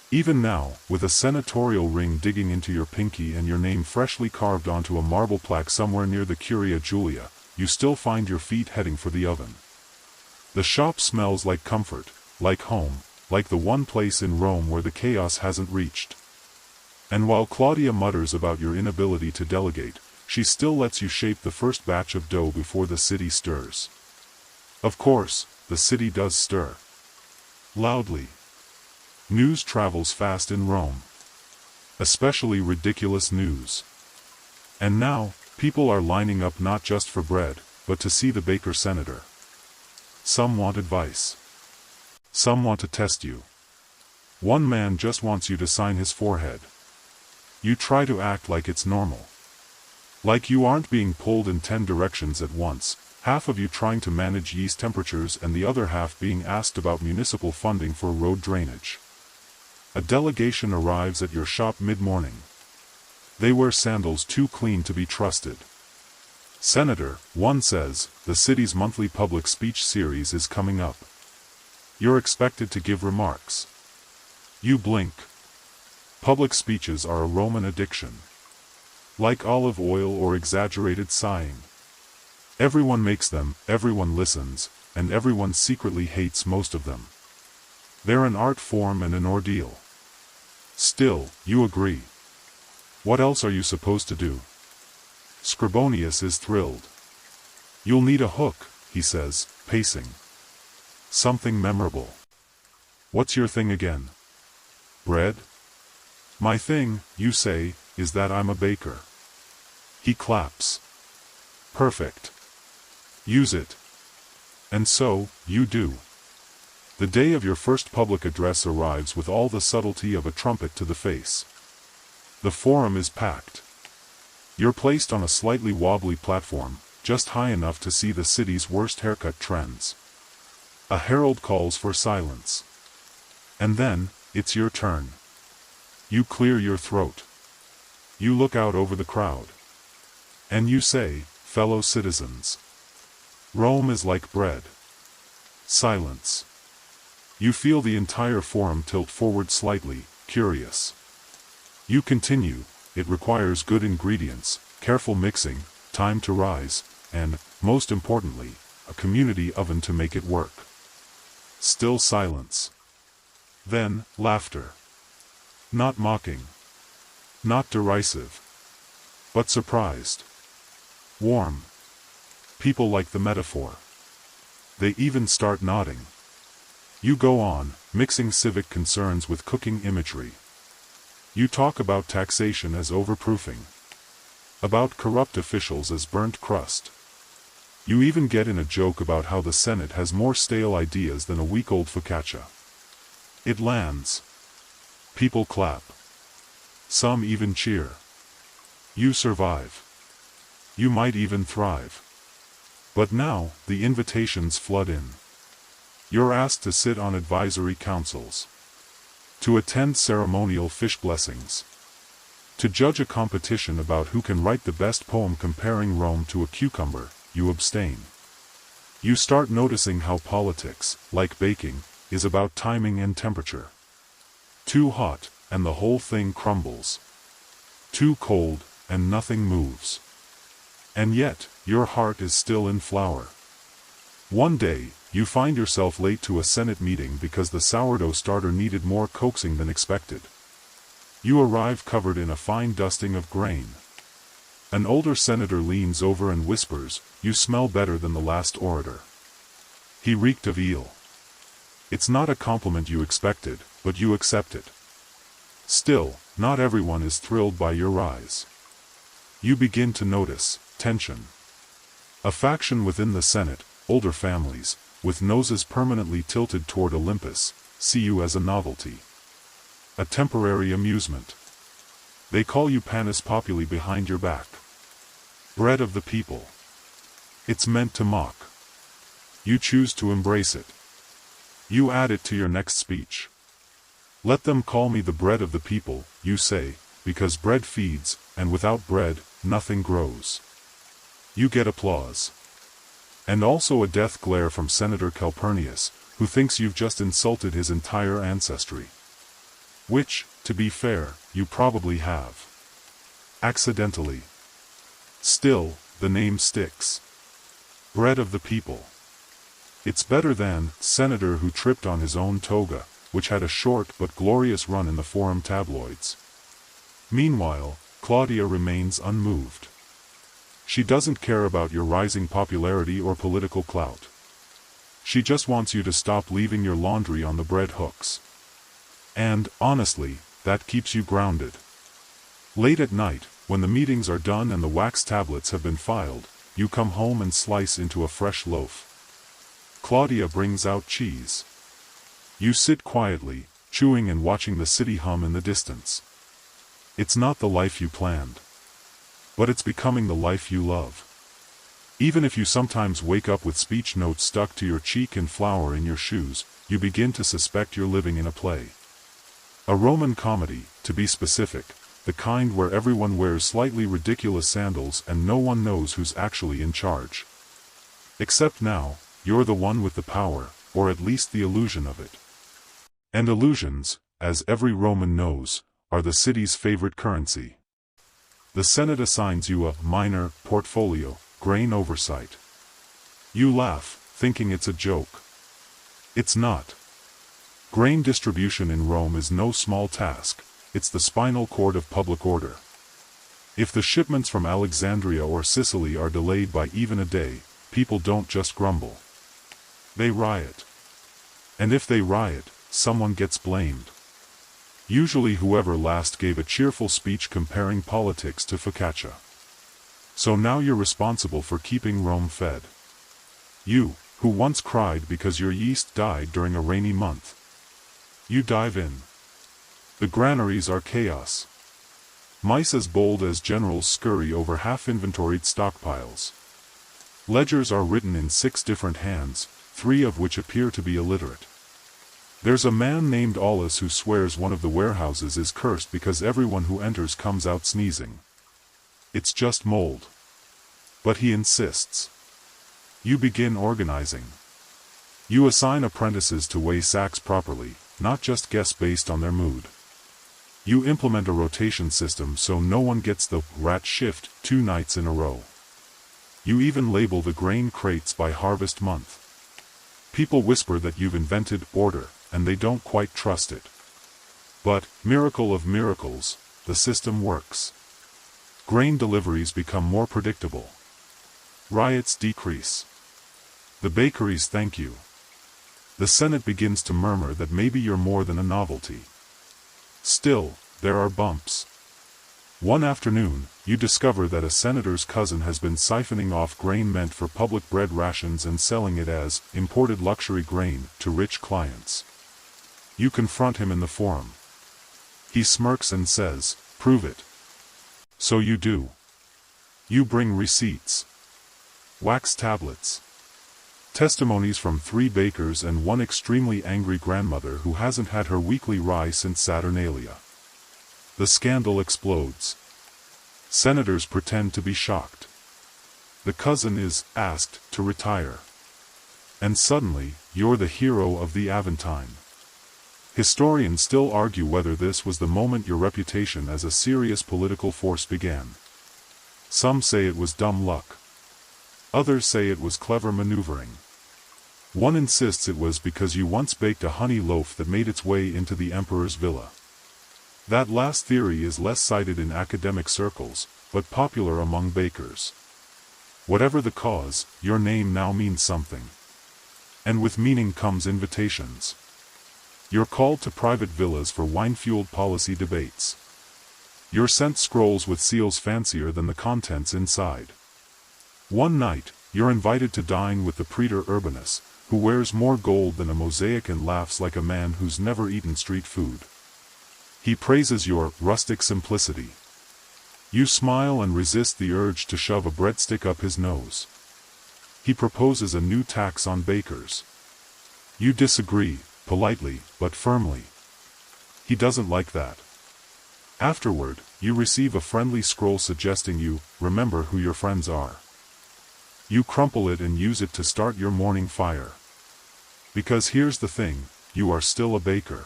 Even now, with a senatorial ring digging into your pinky and your name freshly carved onto a marble plaque somewhere near the Curia Julia, you still find your feet heading for the oven. The shop smells like comfort, like home, like the one place in Rome where the chaos hasn't reached. And while Claudia mutters about your inability to delegate, she still lets you shape the first batch of dough before the city stirs. Of course, the city does stir. Loudly. News travels fast in Rome. Especially ridiculous news. And now, people are lining up not just for bread, but to see the baker senator. Some want advice. Some want to test you. One man just wants you to sign his forehead. You try to act like it's normal. Like you aren't being pulled in 10 directions at once, half of you trying to manage yeast temperatures and the other half being asked about municipal funding for road drainage. A delegation arrives at your shop mid-morning. They wear sandals too clean to be trusted. Senator, one says, the city's monthly public speech series is coming up. You're expected to give remarks. You blink. Public speeches are a Roman addiction. Like olive oil or exaggerated sighing. Everyone makes them, everyone listens, and everyone secretly hates most of them. They're an art form and an ordeal. Still, you agree. What else are you supposed to do? Scribonius is thrilled. You'll need a hook, he says, pacing. Something memorable. What's your thing again? Bread? My thing, you say, is that I'm a baker. He claps. Perfect. Use it. And so, you do. The day of your first public address arrives with all the subtlety of a trumpet to the face. The forum is packed. You're placed on a slightly wobbly platform, just high enough to see the city's worst haircut trends. A herald calls for silence. And then, it's your turn. You clear your throat. You look out over the crowd. And you say, fellow citizens. Rome is like bread. Silence. You feel the entire forum tilt forward slightly, curious. You continue, it requires good ingredients, careful mixing, time to rise, and, most importantly, a community oven to make it work. still silence. Then, laughter. Not mocking. Not derisive. But surprised. Warm. People like the metaphor. They even start nodding. You go on, mixing civic concerns with cooking imagery. You talk about taxation as overproofing. About corrupt officials as burnt crust. You even get in a joke about how the Senate has more stale ideas than a week-old focaccia. It lands. People clap. Some even cheer. You survive. You might even thrive. But now, the invitations flood in. You're asked to sit on advisory councils. To attend ceremonial fish blessings. To judge a competition about who can write the best poem comparing Rome to a cucumber. You abstain. You start noticing how politics, like baking, is about timing and temperature. Too hot, and the whole thing crumbles. Too cold, and nothing moves. And yet, your heart is still in flour. One day, you find yourself late to a Senate meeting because the sourdough starter needed more coaxing than expected. You arrive covered in a fine dusting of grain. An older senator leans over and whispers, "You smell better than the last orator." He reeked of eel. It's not a compliment you expected, but you accept it. Still, not everyone is thrilled by your rise. You begin to notice tension. A faction within the Senate, older families, with noses permanently tilted toward Olympus, see you as a novelty. A temporary amusement. They call you panis populi behind your back. Bread of the people. It's meant to mock. You choose to embrace it. You add it to your next speech. Let them call me the bread of the people, you say, because bread feeds, and without bread, nothing grows. You get applause. And also a death glare from Senator Calpurnius, who thinks you've just insulted his entire ancestry. Which, to be fair, you probably have. Accidentally. Still, the name sticks. Bread of the people. It's better than senator who tripped on his own toga, which had a short but glorious run in the forum tabloids. Meanwhile, Claudia remains unmoved. She doesn't care about your rising popularity or political clout. She just wants you to stop leaving your laundry on the bread hooks. And, honestly, that keeps you grounded. Late at night, when the meetings are done and the wax tablets have been filed, you come home and slice into a fresh loaf. Claudia brings out cheese. You sit quietly, chewing and watching the city hum in the distance. It's not the life you planned. But it's becoming the life you love. Even if you sometimes wake up with speech notes stuck to your cheek and flour in your shoes, you begin to suspect you're living in a play. A Roman comedy, to be specific, the kind where everyone wears slightly ridiculous sandals and no one knows who's actually in charge. Except now, you're the one with the power, or at least the illusion of it. And illusions, as every Roman knows, are the city's favorite currency. The Senate assigns you a minor portfolio, grain oversight. You laugh, thinking it's a joke. It's not. Grain distribution in Rome is no small task, it's the spinal cord of public order. If the shipments from Alexandria or Sicily are delayed by even a day, people don't just grumble. They riot. And if they riot, someone gets blamed. Usually whoever last gave a cheerful speech comparing politics to focaccia. So now you're responsible for keeping Rome fed. You, who once cried because your yeast died during a rainy month. You dive in. The granaries are chaos. Mice as bold as generals scurry over half-inventoried stockpiles. Ledgers are written in 6 different hands, 3 of which appear to be illiterate. There's a man named Aulus who swears one of the warehouses is cursed because everyone who enters comes out sneezing. It's just mold. But he insists. You begin organizing. You assign apprentices to weigh sacks properly, not just guess based on their mood. You implement a rotation system so no one gets the rat shift 2 nights in a row. You even label the grain crates by harvest month. People whisper that you've invented order, and they don't quite trust it. But, miracle of miracles, the system works. Grain deliveries become more predictable. Riots decrease. The bakeries thank you. The Senate begins to murmur that maybe you're more than a novelty. Still, there are bumps. One afternoon, you discover that a senator's cousin has been siphoning off grain meant for public bread rations and selling it as imported luxury grain to rich clients. You confront him in the forum. He smirks and says, "Prove it." So you do. You bring receipts. Wax tablets. Testimonies from 3 bakers and one extremely angry grandmother who hasn't had her weekly rye since Saturnalia. The scandal explodes. Senators pretend to be shocked. The cousin is asked to retire. And suddenly, you're the hero of the Aventine. Historians still argue whether this was the moment your reputation as a serious political force began. Some say it was dumb luck. Others say it was clever maneuvering. One insists it was because you once baked a honey loaf that made its way into the emperor's villa. That last theory is less cited in academic circles, but popular among bakers. Whatever the cause, your name now means something. And with meaning comes invitations. You're called to private villas for wine-fueled policy debates. You're sent scrolls with seals fancier than the contents inside. One night, you're invited to dine with the Praetor Urbanus, who wears more gold than a mosaic and laughs like a man who's never eaten street food. He praises your rustic simplicity. You smile and resist the urge to shove a breadstick up his nose. He proposes a new tax on bakers. You disagree, politely, but firmly. He doesn't like that. Afterward, you receive a friendly scroll suggesting you remember who your friends are. You crumple it and use it to start your morning fire. Because here's the thing, you are still a baker.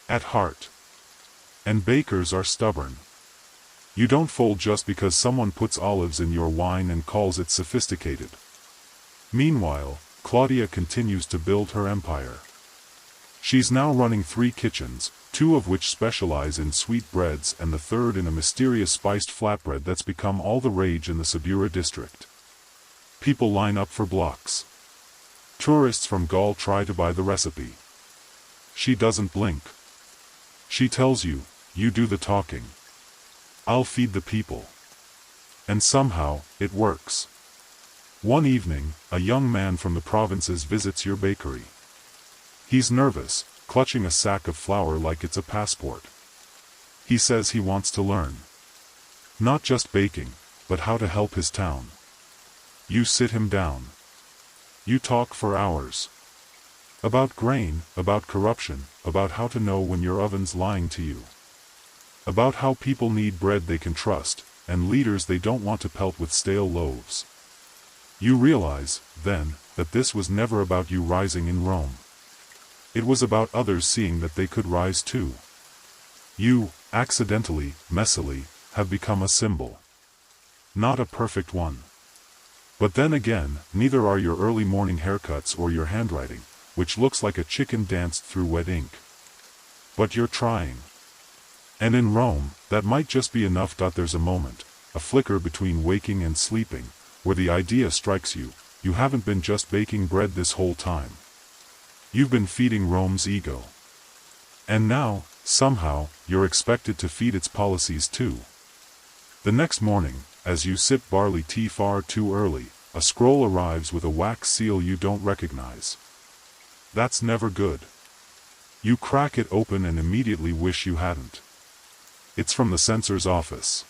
At heart. And bakers are stubborn. You don't fold just because someone puts olives in your wine and calls it sophisticated. Meanwhile, Claudia continues to build her empire. She's now running 3 kitchens, 2 of which specialize in sweet breads and the third in a mysterious spiced flatbread that's become all the rage in the Subura district. People line up for blocks. Tourists from Gaul try to buy the recipe. She doesn't blink. She tells you, you do the talking. I'll feed the people. And somehow, it works. One evening, a young man from the provinces visits your bakery. He's nervous, clutching a sack of flour like it's a passport. He says he wants to learn. Not just baking, but how to help his town. You sit him down. You talk for hours. About grain, about corruption, about how to know when your oven's lying to you. About how people need bread they can trust, and leaders they don't want to pelt with stale loaves. You realize, then, that this was never about you rising in Rome. It was about others seeing that they could rise too. You, accidentally, messily, have become a symbol. Not a perfect one. But then again, neither are your early morning haircuts or your handwriting, which looks like a chicken danced through wet ink. But you're trying. And in Rome, that might just be enough. There's a moment, a flicker between waking and sleeping, where the idea strikes you, you haven't been just baking bread this whole time. You've been feeding Rome's ego. And now, somehow, you're expected to feed its policies too. The next morning, as you sip barley tea far too early, a scroll arrives with a wax seal you don't recognize. That's never good. You crack it open and immediately wish you hadn't. It's from the censor's office.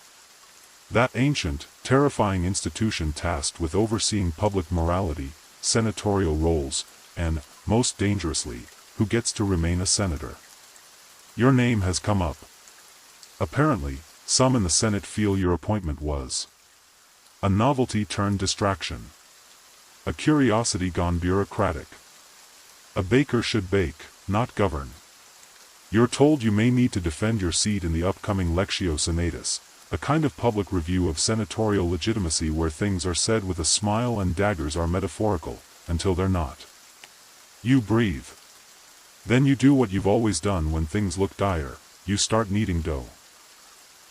That ancient, terrifying institution tasked with overseeing public morality, senatorial roles, and, most dangerously, who gets to remain a senator. Your name has come up. Apparently, some in the Senate feel your appointment was a novelty turned distraction. A curiosity gone bureaucratic. A baker should bake, not govern. You're told you may need to defend your seat in the upcoming Lectio Senatus, a kind of public review of senatorial legitimacy where things are said with a smile and daggers are metaphorical, until they're not. You breathe. Then you do what you've always done when things look dire, you start kneading dough.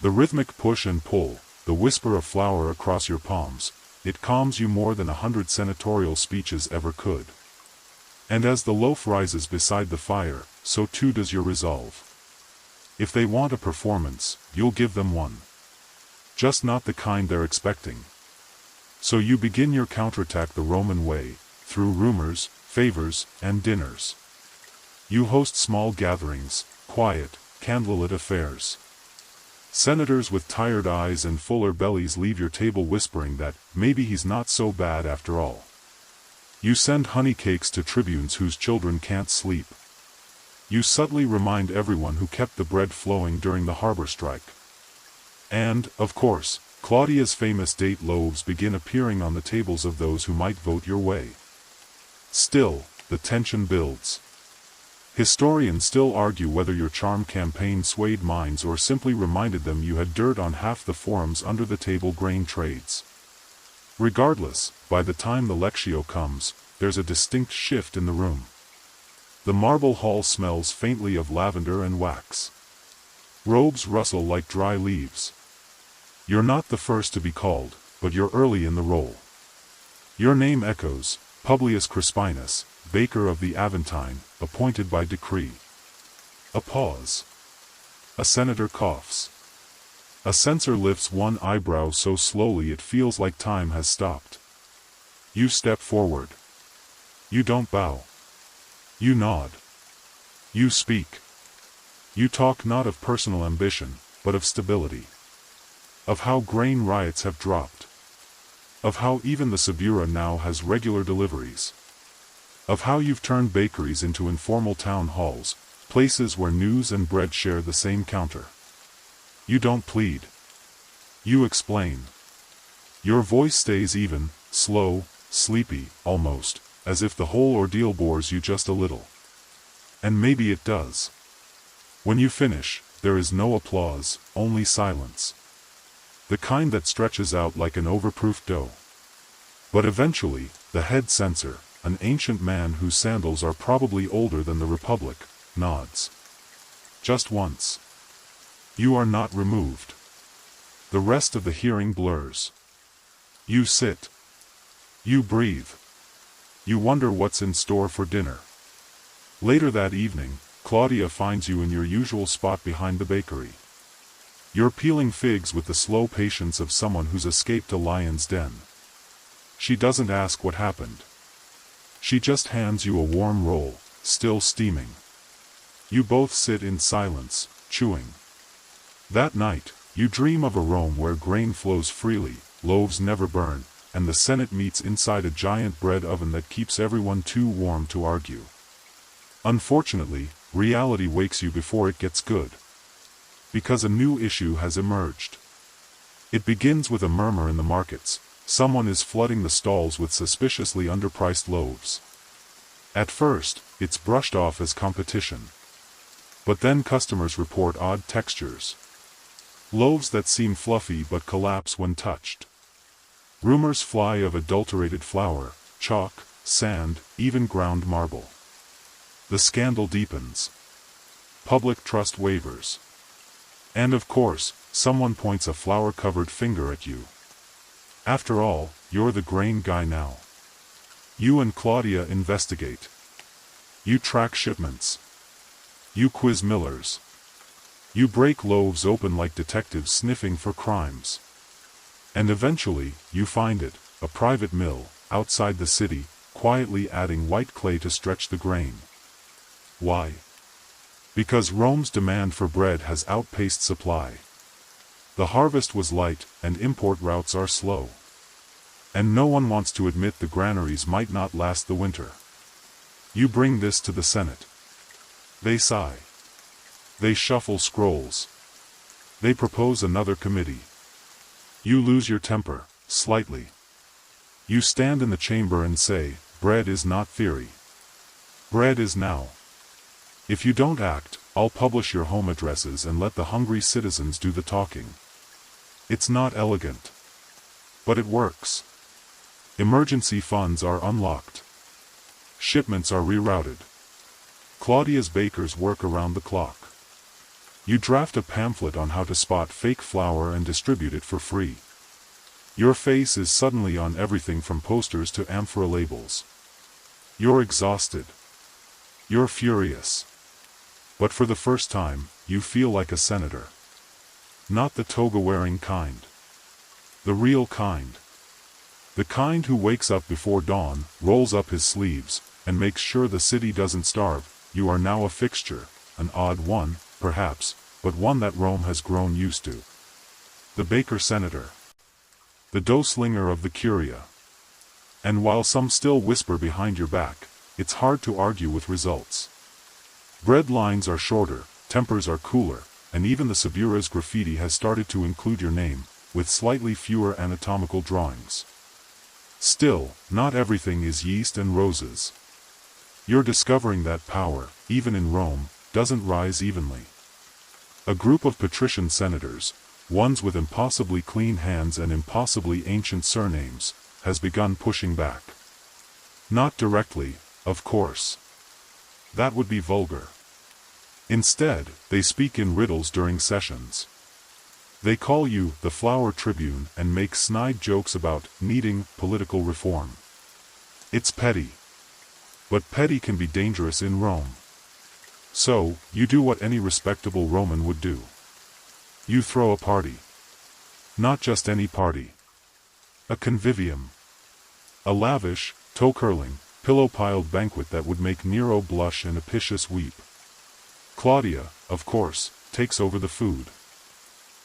The rhythmic push and pull, the whisper of flour across your palms, it calms you more than 100 senatorial speeches ever could. And as the loaf rises beside the fire, so too does your resolve. If they want a performance, you'll give them one. Just not the kind they're expecting. So you begin your counterattack the Roman way, through rumors, favors, and dinners. You host small gatherings, quiet, candlelit affairs. Senators with tired eyes and fuller bellies leave your table whispering that maybe he's not so bad after all. You send honey cakes to tribunes whose children can't sleep. You subtly remind everyone who kept the bread flowing during the harbor strike. And, of course, Claudia's famous date loaves begin appearing on the tables of those who might vote your way. Still, the tension builds. Historians still argue whether your charm campaign swayed minds or simply reminded them you had dirt on half the forums under the table grain trades. Regardless, by the time the lectio comes, there's a distinct shift in the room. The marble hall smells faintly of lavender and wax. Robes rustle like dry leaves. You're not the first to be called, but you're early in the roll. Your name echoes, Publius Crispinus, baker of the Aventine, appointed by decree. A pause. A senator coughs. A censor lifts one eyebrow so slowly it feels like time has stopped. You step forward. You don't bow. You nod. You speak. You talk not of personal ambition, but of stability. Of how grain riots have dropped. Of how even the Subura now has regular deliveries. Of how you've turned bakeries into informal town halls, places where news and bread share the same counter. You don't plead. You explain. Your voice stays even, slow, sleepy, almost, as if the whole ordeal bores you just a little. And maybe it does. When you finish, there is no applause, only silence. The kind that stretches out like an overproofed dough. But eventually, the head censor, an ancient man whose sandals are probably older than the Republic, nods. Just once. You are not removed. The rest of the hearing blurs. You sit. You breathe. You wonder what's in store for dinner. Later that evening, Claudia finds you in your usual spot behind the bakery. You're peeling figs with the slow patience of someone who's escaped a lion's den. She doesn't ask what happened. She just hands you a warm roll, still steaming. You both sit in silence, chewing. That night, you dream of a Rome where grain flows freely, loaves never burn, and the Senate meets inside a giant bread oven that keeps everyone too warm to argue. Unfortunately, reality wakes you before it gets good. Because a new issue has emerged. It begins with a murmur in the markets. Someone is flooding the stalls with suspiciously underpriced loaves. At first, it's brushed off as competition. But then customers report odd textures. Loaves that seem fluffy but collapse when touched. Rumors fly of adulterated flour, chalk, sand, even ground marble. The scandal deepens. Public trust wavers. And of course, someone points a flour-covered finger at you. After all, you're the grain guy now. You and Claudia investigate. You track shipments. You quiz millers. You break loaves open like detectives sniffing for crimes. And eventually, you find it, a private mill, outside the city, quietly adding white clay to stretch the grain. Why? Because Rome's demand for bread has outpaced supply. The harvest was light, and import routes are slow. And no one wants to admit the granaries might not last the winter. You bring this to the Senate. They sigh. They shuffle scrolls. They propose another committee. You lose your temper, slightly. You stand in the chamber and say, bread is not theory. Bread is now. If you don't act, I'll publish your home addresses and let the hungry citizens do the talking. It's not elegant. But it works. Emergency funds are unlocked. shipments are rerouted. Claudia's bakers work around the clock. You draft a pamphlet on how to spot fake flour and distribute it for free. Your face is suddenly on everything from posters to amphora labels. You're exhausted. You're furious. But for the first time, you feel like a senator. Not the toga-wearing kind. The real kind. The kind who wakes up before dawn, rolls up his sleeves, and makes sure the city doesn't starve. You are now a fixture, an odd one, perhaps, but one that Rome has grown used to. The baker-senator. The dough-slinger of the curia. And while some still whisper behind your back, it's hard to argue with results. Bread lines are shorter, tempers are cooler, and even the Subura's graffiti has started to include your name, with slightly fewer anatomical drawings. Still, not everything is yeast and roses. You're discovering that power, even in Rome, doesn't rise evenly. A group of patrician senators, ones with impossibly clean hands and impossibly ancient surnames, has begun pushing back. Not directly, of course. That would be vulgar. Instead, they speak in riddles during sessions. They call you the Flower Tribune and make snide jokes about kneading political reform. It's petty. But petty can be dangerous in Rome. So, you do what any respectable Roman would do. You throw a party. Not just any party. A convivium. A lavish, toe-curling, pillow-piled banquet that would make Nero blush and Apicius weep. Claudia, of course, takes over the food.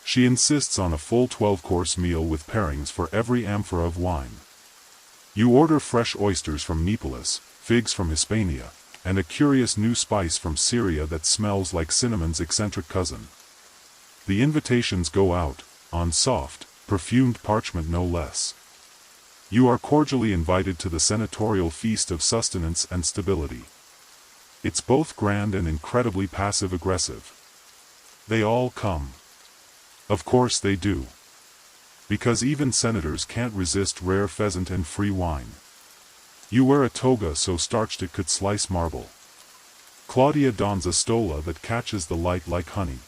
She insists on a full 12-course meal with pairings for every amphora of wine. You order fresh oysters from Neapolis, figs from Hispania, and a curious new spice from Syria that smells like cinnamon's eccentric cousin. The invitations go out, on soft, perfumed parchment no less. You are cordially invited to the senatorial feast of sustenance and stability. It's both grand and incredibly passive-aggressive. They all come. Of course they do. Because even senators can't resist rare pheasant and free wine. You wear a toga so starched it could slice marble. Claudia dons a stola that catches the light like honey.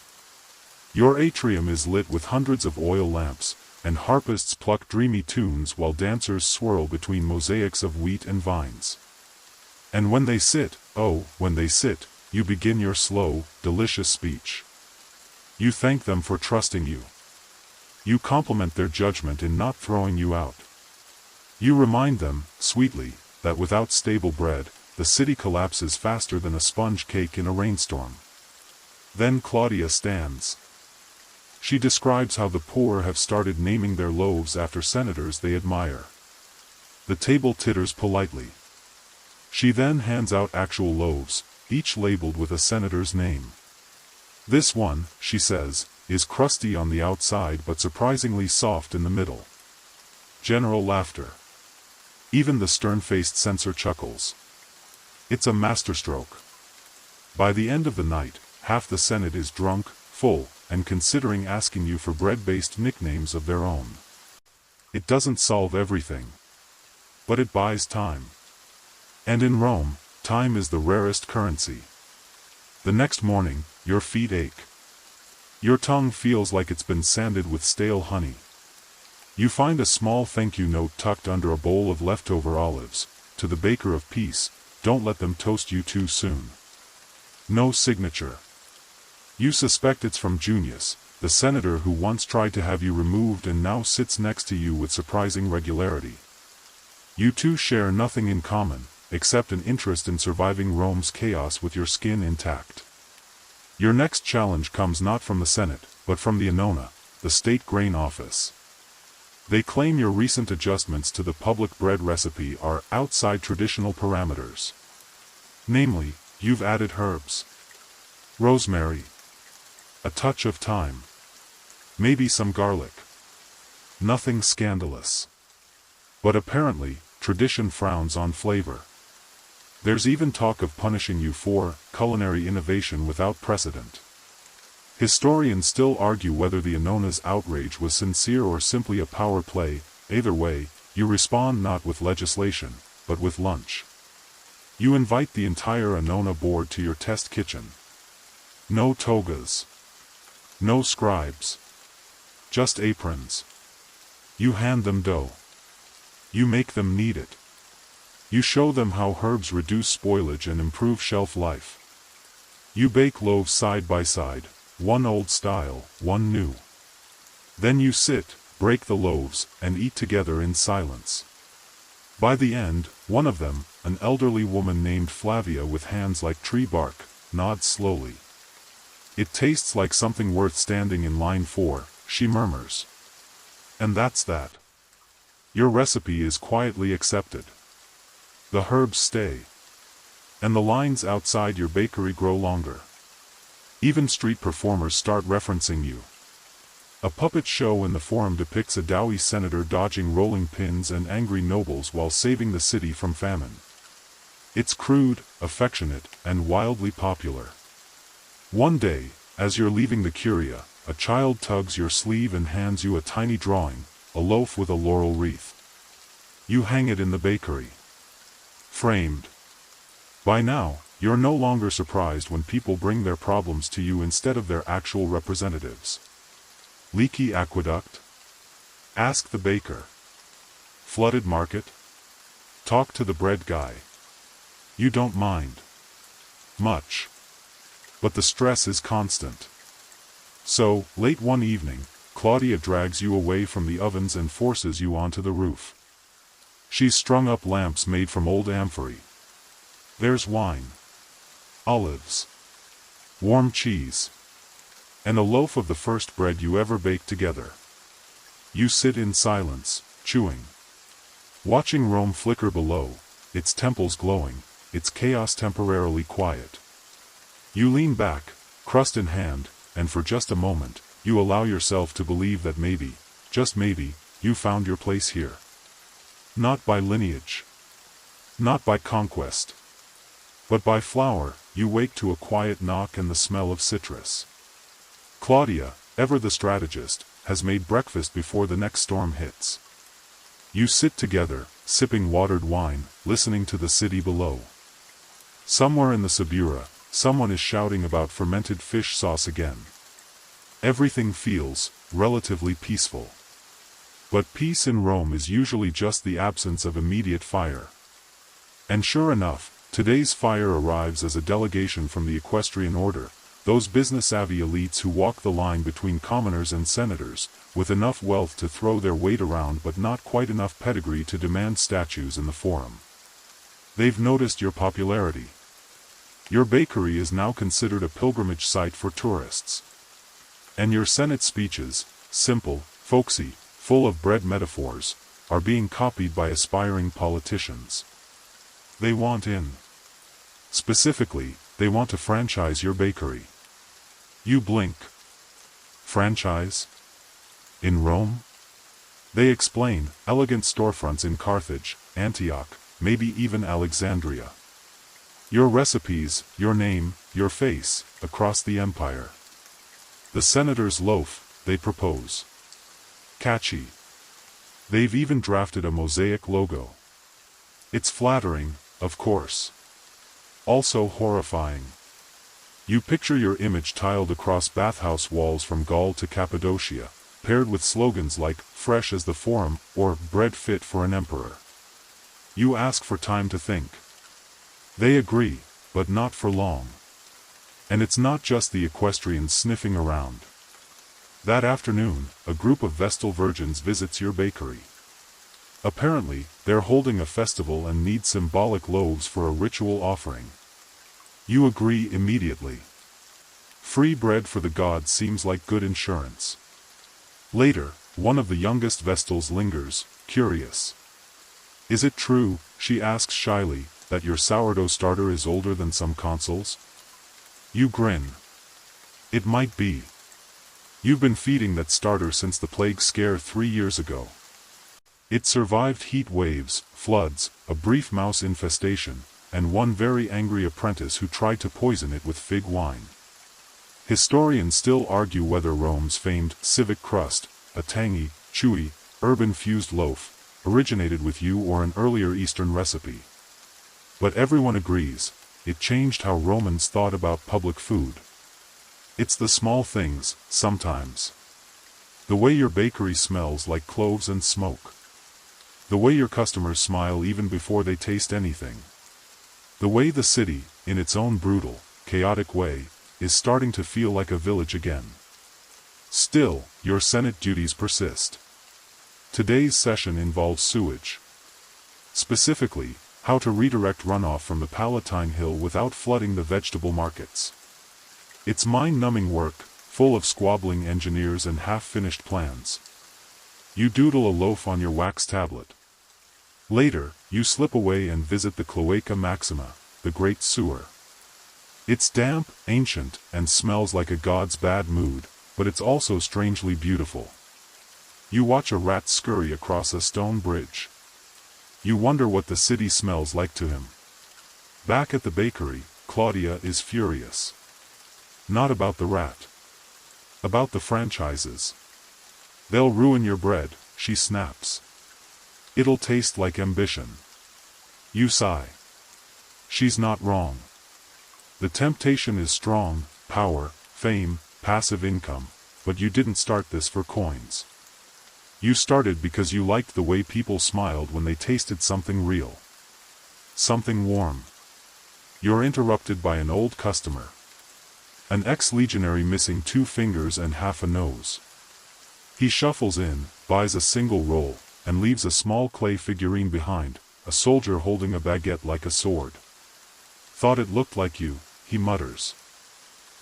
Your atrium is lit with hundreds of oil lamps, and harpists pluck dreamy tunes while dancers swirl between mosaics of wheat and vines. And when they sit, oh, when they sit, you begin your slow, delicious speech. You thank them for trusting you. You compliment their judgment in not throwing you out. You remind them, sweetly, that without stable bread, the city collapses faster than a sponge cake in a rainstorm. Then Claudia stands. She describes how the poor have started naming their loaves after senators they admire. The table titters politely. She then hands out actual loaves, each labeled with a senator's name. This one, she says, is crusty on the outside but surprisingly soft in the middle. General laughter. Even the stern-faced censor chuckles. It's a masterstroke. By the end of the night, half the Senate is drunk, full, and considering asking you for bread-based nicknames of their own. It doesn't solve everything. But it buys time. And in Rome, time is the rarest currency. The next morning, your feet ache. Your tongue feels like it's been sanded with stale honey. You find a small thank you note tucked under a bowl of leftover olives. To the baker of peace, don't let them toast you too soon. No signature. You suspect it's from Junius, the senator who once tried to have you removed and now sits next to you with surprising regularity. You two share nothing in common, except an interest in surviving Rome's chaos with your skin intact. Your next challenge comes not from the Senate, but from the Annona, the state grain office. They claim your recent adjustments to the public bread recipe are outside traditional parameters. Namely, you've added herbs. Rosemary. A touch of thyme. Maybe some garlic. Nothing scandalous. But apparently, tradition frowns on flavor. There's even talk of punishing you for culinary innovation without precedent. Historians still argue whether the Annona's outrage was sincere or simply a power play. Either way, you respond not with legislation, but with lunch. You invite the entire Annona board to your test kitchen. No togas. No scribes. Just aprons. You hand them dough. You make them knead it. You show them how herbs reduce spoilage and improve shelf life. You bake loaves side by side, one old style, one new. Then you sit, break the loaves, and eat together in silence. By the end, one of them, an elderly woman named Flavia with hands like tree bark, nods slowly. "It tastes like something worth standing in line for," she murmurs. And that's that. Your recipe is quietly accepted. The herbs stay. And the lines outside your bakery grow longer. Even street performers start referencing you. A puppet show in the Forum depicts a doughy senator dodging rolling pins and angry nobles while saving the city from famine. It's crude, affectionate, and wildly popular. One day, as you're leaving the curia, a child tugs your sleeve and hands you a tiny drawing, a loaf with a laurel wreath. You hang it in the bakery. Framed. By now, you're no longer surprised when people bring their problems to you instead of their actual representatives. Leaky aqueduct? Ask the baker. Flooded market? Talk to the bread guy. You don't mind. Much. But the stress is constant. So, late one evening, Claudia drags you away from the ovens and forces you onto the roof. She's strung up lamps made from old amphorae. There's wine. Olives. Warm cheese. And a loaf of the first bread you ever baked together. You sit in silence, chewing. Watching Rome flicker below, its temples glowing, its chaos temporarily quiet. You lean back, crust in hand, and for just a moment, you allow yourself to believe that maybe, just maybe, you found your place here. Not by lineage. Not by conquest. But by flour, you wake to a quiet knock and the smell of citrus. Claudia, ever the strategist, has made breakfast before the next storm hits. You sit together, sipping watered wine, listening to the city below. Somewhere in the Subura, someone is shouting about fermented fish sauce again. Everything feels relatively peaceful. But peace in Rome is usually just the absence of immediate fire. And sure enough, today's fire arrives as a delegation from the equestrian order, those business-savvy elites who walk the line between commoners and senators, with enough wealth to throw their weight around but not quite enough pedigree to demand statues in the Forum. They've noticed your popularity. Your bakery is now considered a pilgrimage site for tourists. And your Senate speeches, simple, folksy, full of bread metaphors, are being copied by aspiring politicians. They want in. Specifically, they want to franchise your bakery. You blink. Franchise? In Rome? They explain, elegant storefronts in Carthage, Antioch, maybe even Alexandria. Your recipes, your name, your face, across the empire. The senator's loaf, they propose. Catchy. They've even drafted a mosaic logo. It's flattering, of course. Also horrifying. You picture your image tiled across bathhouse walls from Gaul to Cappadocia, paired with slogans like, "Fresh as the Forum," or "Bread fit for an emperor." You ask for time to think. They agree, but not for long. And it's not just the equestrians sniffing around. That afternoon, a group of Vestal virgins visits your bakery. Apparently, they're holding a festival and need symbolic loaves for a ritual offering. You agree immediately. Free bread for the gods seems like good insurance. Later, one of the youngest Vestals lingers, curious. "Is it true," she asks shyly, "that your sourdough starter is older than some consuls?" You grin. It might be. You've been feeding that starter since the plague scare 3 years ago. It survived heat waves, floods, a brief mouse infestation, and one very angry apprentice who tried to poison it with fig wine. Historians still argue whether Rome's famed civic crust, a tangy, chewy, herb-infused loaf, originated with you or an earlier Eastern recipe. But everyone agrees, it changed how Romans thought about public food. It's the small things, sometimes. The way your bakery smells like cloves and smoke. The way your customers smile even before they taste anything. The way the city, in its own brutal, chaotic way, is starting to feel like a village again. Still, your Senate duties persist. Today's session involves sewage. Specifically, how to redirect runoff from the Palatine Hill without flooding the vegetable markets. It's mind-numbing work, full of squabbling engineers and half-finished plans. You doodle a loaf on your wax tablet. Later, you slip away and visit the Cloaca Maxima, the Great Sewer. It's damp, ancient, and smells like a god's bad mood, but it's also strangely beautiful. You watch a rat scurry across a stone bridge. You wonder what the city smells like to him. Back at the bakery, Claudia is furious. Not about the rat. About the franchises. They'll ruin your bread, she snaps. It'll taste like ambition. You sigh. She's not wrong. The temptation is strong, power, fame, passive income, but you didn't start this for coins. You started because you liked the way people smiled when they tasted something real. Something warm. You're interrupted by an old customer. An ex-legionary missing 2 fingers and half a nose. He shuffles in, buys a single roll, and leaves a small clay figurine behind, a soldier holding a baguette like a sword. Thought it looked like you, he mutters.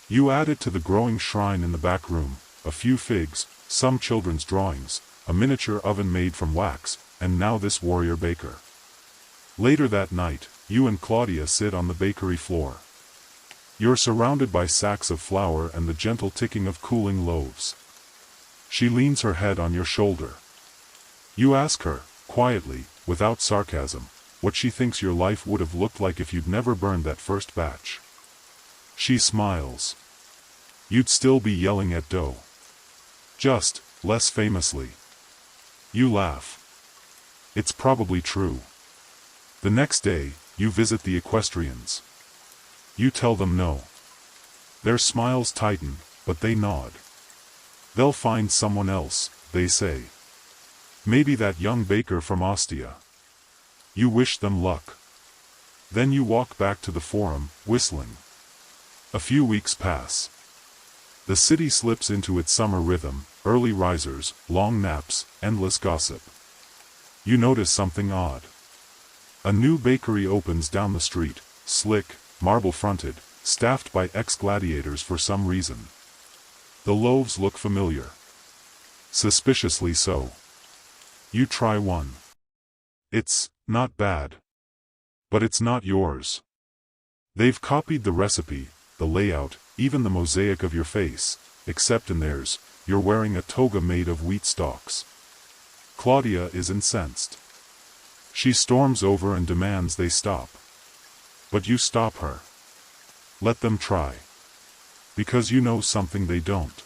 You add it to the growing shrine in the back room, a few figs, some children's drawings, a miniature oven made from wax, and now this warrior baker. Later that night, you and Claudia sit on the bakery floor. You're surrounded by sacks of flour and the gentle ticking of cooling loaves. She leans her head on your shoulder. You ask her, quietly, without sarcasm, what she thinks your life would have looked like if you'd never burned that first batch. She smiles. You'd still be yelling at dough. Just, less famously. You laugh. It's probably true. The next day, you visit the equestrians. You tell them no. Their smiles tighten, but they nod. They'll find someone else, they say. Maybe that young baker from Ostia. You wish them luck. Then you walk back to the forum, whistling. A few weeks pass. The city slips into its summer rhythm, early risers, long naps, endless gossip. You notice something odd. A new bakery opens down the street, slick, marble-fronted, staffed by ex-gladiators for some reason. The loaves look familiar. Suspiciously so. You try one. It's not bad. But it's not yours. They've copied the recipe, the layout, even the mosaic of your face, except in theirs, you're wearing a toga made of wheat stalks. Claudia is incensed. She storms over and demands they stop. But you stop her. Let them try. Because you know something they don't.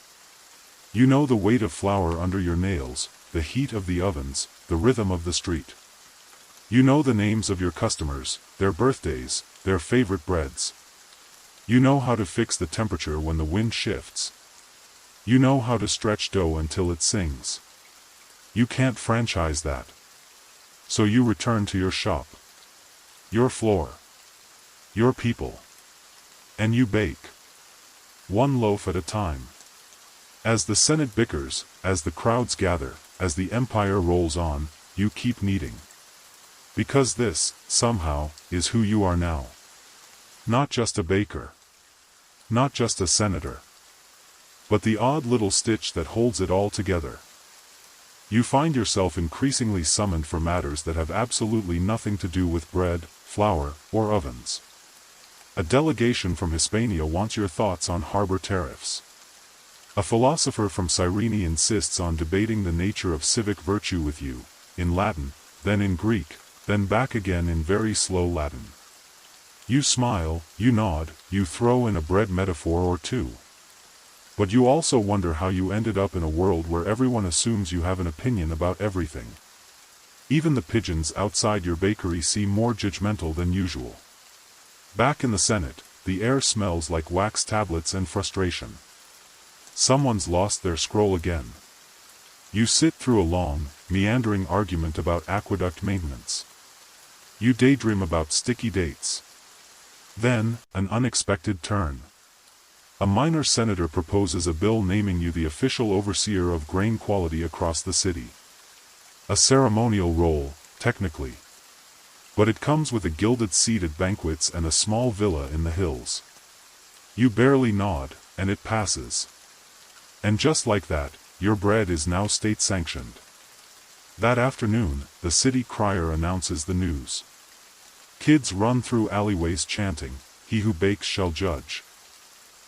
You know the weight of flour under your nails, the heat of the ovens, the rhythm of the street. You know the names of your customers, their birthdays, their favorite breads. You know how to fix the temperature when the wind shifts. You know how to stretch dough until it sings. You can't franchise that. So you return to your shop. Your floor. Your people. And you bake. One loaf at a time. As the Senate bickers, as the crowds gather, as the empire rolls on, you keep kneading. Because this, somehow, is who you are now. Not just a baker. Not just a senator. But the odd little stitch that holds it all together. You find yourself increasingly summoned for matters that have absolutely nothing to do with bread, flour, or ovens. A delegation from Hispania wants your thoughts on harbor tariffs. A philosopher from Cyrene insists on debating the nature of civic virtue with you, in Latin, then in Greek, then back again in very slow Latin. You smile, you nod, you throw in a bread metaphor or two. But you also wonder how you ended up in a world where everyone assumes you have an opinion about everything. Even the pigeons outside your bakery seem more judgmental than usual. Back in the Senate, the air smells like wax tablets and frustration. Someone's lost their scroll again. You sit through a long, meandering argument about aqueduct maintenance. You daydream about sticky dates. Then, an unexpected turn. A minor senator proposes a bill naming you the official overseer of grain quality across the city. A ceremonial role, technically. But it comes with a gilded seat at banquets and a small villa in the hills. You barely nod, and it passes. And just like that, your bread is now state-sanctioned. That afternoon, the city crier announces the news. Kids run through alleyways chanting, "He who bakes shall judge."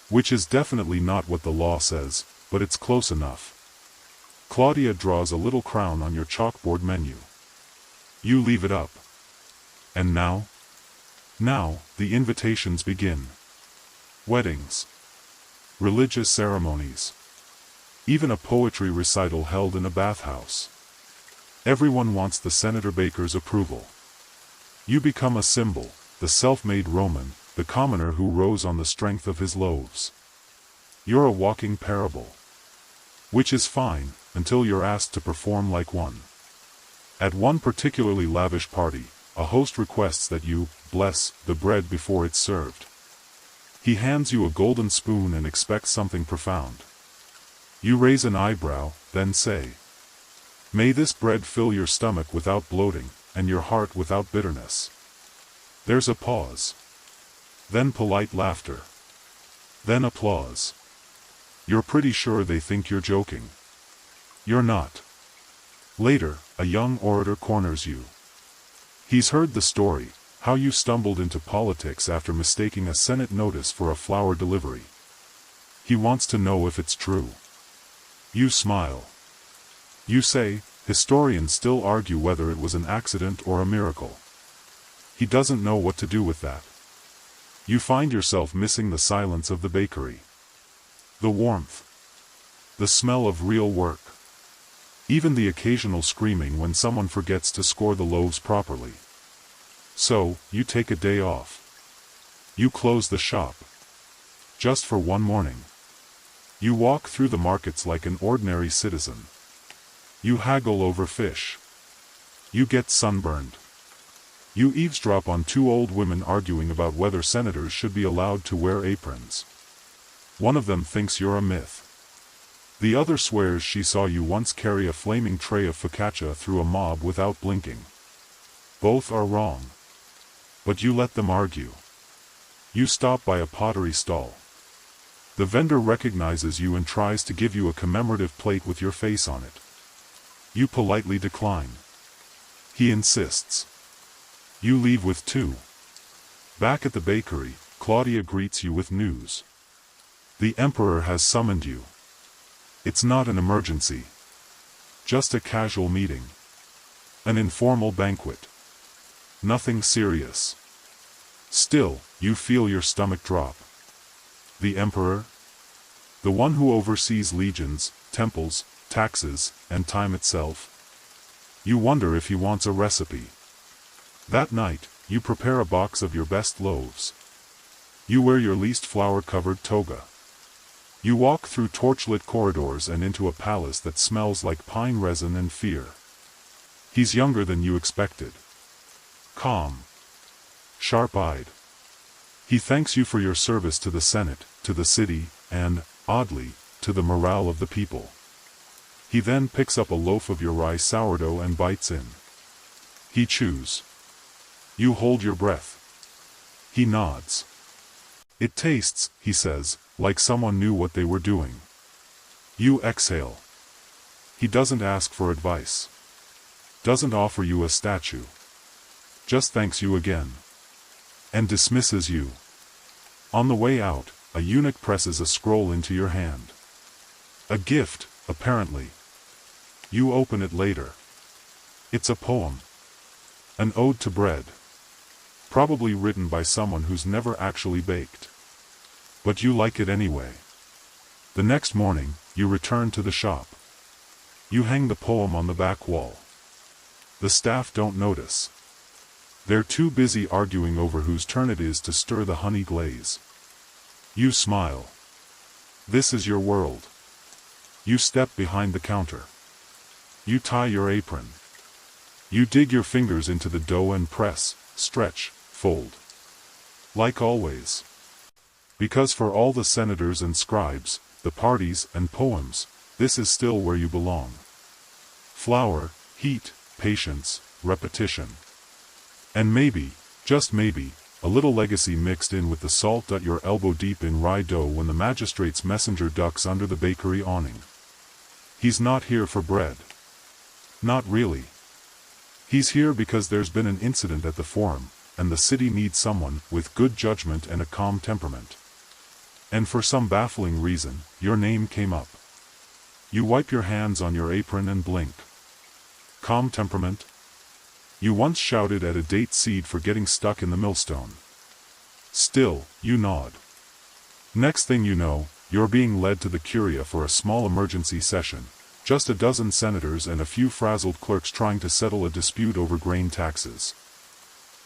Which is definitely not what the law says, but it's close enough. Claudia draws a little crown on your chalkboard menu. You leave it up. And now? Now, the invitations begin. Weddings. Religious ceremonies. Even a poetry recital held in a bathhouse. Everyone wants the Senator Baker's approval. You become a symbol, the self-made Roman, the commoner who rose on the strength of his loaves. You're a walking parable. Which is fine, until you're asked to perform like one. At one particularly lavish party, a host requests that you bless the bread before it's served. He hands you a golden spoon and expects something profound. You raise an eyebrow, then say, "May this bread fill your stomach without bloating, and your heart without bitterness." There's a pause. Then polite laughter. Then applause. You're pretty sure they think you're joking. You're not. Later, a young orator corners you. He's heard the story, how you stumbled into politics after mistaking a Senate notice for a flower delivery. He wants to know if it's true. You smile. You say, historians still argue whether it was an accident or a miracle. He doesn't know what to do with that. You find yourself missing the silence of the bakery. The warmth. The smell of real work. Even the occasional screaming when someone forgets to score the loaves properly. So, you take a day off. You close the shop. Just for one morning. You walk through the markets like an ordinary citizen. You haggle over fish. You get sunburned. You eavesdrop on two old women arguing about whether senators should be allowed to wear aprons. One of them thinks you're a myth. The other swears she saw you once carry a flaming tray of focaccia through a mob without blinking. Both are wrong. But you let them argue. You stop by a pottery stall. The vendor recognizes you and tries to give you a commemorative plate with your face on it. You politely decline. He insists. You leave with two. Back at the bakery, Claudia greets you with news. The emperor has summoned you. It's not an emergency. Just a casual meeting. An informal banquet. Nothing serious. Still, you feel your stomach drop. The emperor? The one who oversees legions, temples, taxes, and time itself? You wonder if he wants a recipe. That night, you prepare a box of your best loaves. You wear your least flour-covered toga. You walk through torchlit corridors and into a palace that smells like pine resin and fear. He's younger than you expected. Calm. Sharp-eyed. He thanks you for your service to the Senate, to the city, and, oddly, to the morale of the people. He then picks up a loaf of your rye sourdough and bites in. He chews. You hold your breath. He nods. It tastes, he says, like someone knew what they were doing. You exhale. He doesn't ask for advice. Doesn't offer you a statue. Just thanks you again. And dismisses you. On the way out, a eunuch presses a scroll into your hand. A gift, apparently. You open it later. It's a poem. An ode to bread. Probably written by someone who's never actually baked. But you like it anyway. The next morning, you return to the shop. You hang the poem on the back wall. The staff don't notice. They're too busy arguing over whose turn it is to stir the honey glaze. You smile. This is your world. You step behind the counter. You tie your apron. You dig your fingers into the dough and press, stretch, fold. Like always. Because for all the senators and scribes, the parties and poems, this is still where you belong. Flour, heat, patience, repetition. And maybe, just maybe, a little legacy mixed in with the salt at your elbow deep in rye dough when the magistrate's messenger ducks under the bakery awning. He's not here for bread. Not really. He's here because there's been an incident at the forum, and the city needs someone with good judgment and a calm temperament. And for some baffling reason, your name came up. You wipe your hands on your apron and blink. Calm temperament? You once shouted at a date seed for getting stuck in the millstone. Still, you nod. Next thing you know, you're being led to the curia for a small emergency session, just a dozen senators and a few frazzled clerks trying to settle a dispute over grain taxes.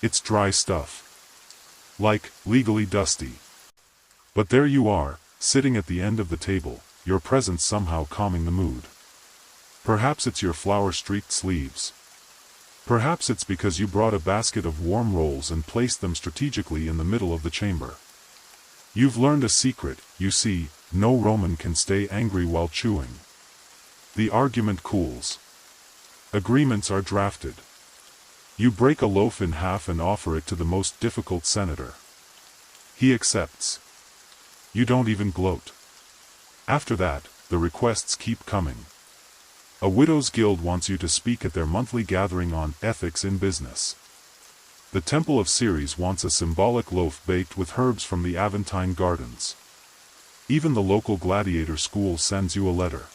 It's dry stuff. Like, legally dusty. But there you are, sitting at the end of the table, your presence somehow calming the mood. Perhaps it's your flour-streaked sleeves. Perhaps it's because you brought a basket of warm rolls and placed them strategically in the middle of the chamber. You've learned a secret, you see, no Roman can stay angry while chewing. The argument cools. Agreements are drafted. You break a loaf in half and offer it to the most difficult senator. He accepts. You don't even gloat. After that, the requests keep coming. A widows' guild wants you to speak at their monthly gathering on ethics in business. The Temple of Ceres wants a symbolic loaf baked with herbs from the Aventine gardens. Even the local gladiator school sends you a letter.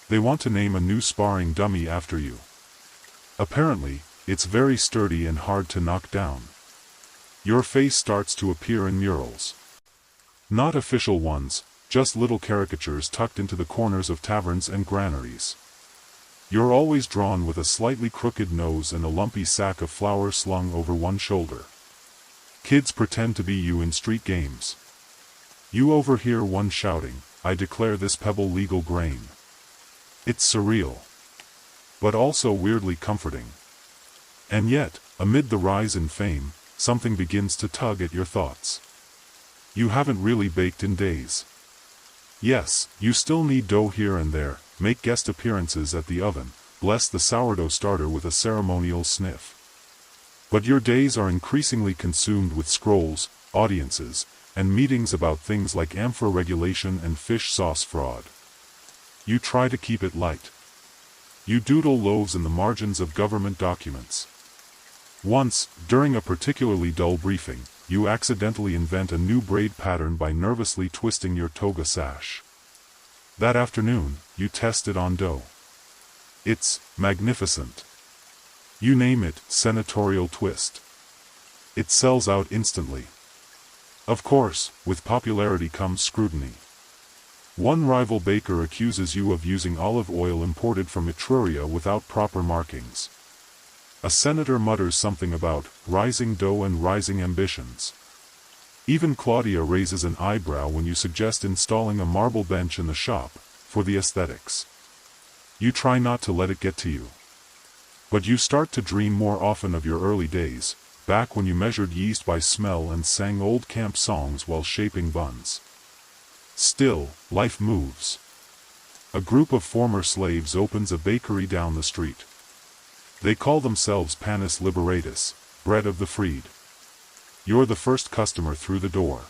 They want to name a new sparring dummy after you. Apparently, it's very sturdy and hard to knock down. Your face starts to appear in murals. Not official ones, just little caricatures tucked into the corners of taverns and granaries. You're always drawn with a slightly crooked nose and a lumpy sack of flour slung over one shoulder. Kids pretend to be you in street games. You overhear one shouting, "I declare this pebble legal grain." It's surreal. But also weirdly comforting. And yet, amid the rise in fame, something begins to tug at your thoughts. You haven't really baked in days. Yes, you still need dough here and there, make guest appearances at the oven, bless the sourdough starter with a ceremonial sniff. But your days are increasingly consumed with scrolls, audiences, and meetings about things like amphora regulation and fish sauce fraud. You try to keep it light. You doodle loaves in the margins of government documents. Once, during a particularly dull briefing, you accidentally invent a new braid pattern by nervously twisting your toga sash. That afternoon, you test it on dough. It's magnificent. You name it senatorial twist. It sells out instantly. Of course, with popularity comes scrutiny. One rival baker accuses you of using olive oil imported from Etruria without proper markings. A senator mutters something about rising dough and rising ambitions. Even Claudia raises an eyebrow when you suggest installing a marble bench in the shop, for the aesthetics. You try not to let it get to you. But you start to dream more often of your early days, back when you measured yeast by smell and sang old camp songs while shaping buns. Still, life moves. A group of former slaves opens a bakery down the street. They call themselves Panis Liberatus, bread of the freed. You're the first customer through the door.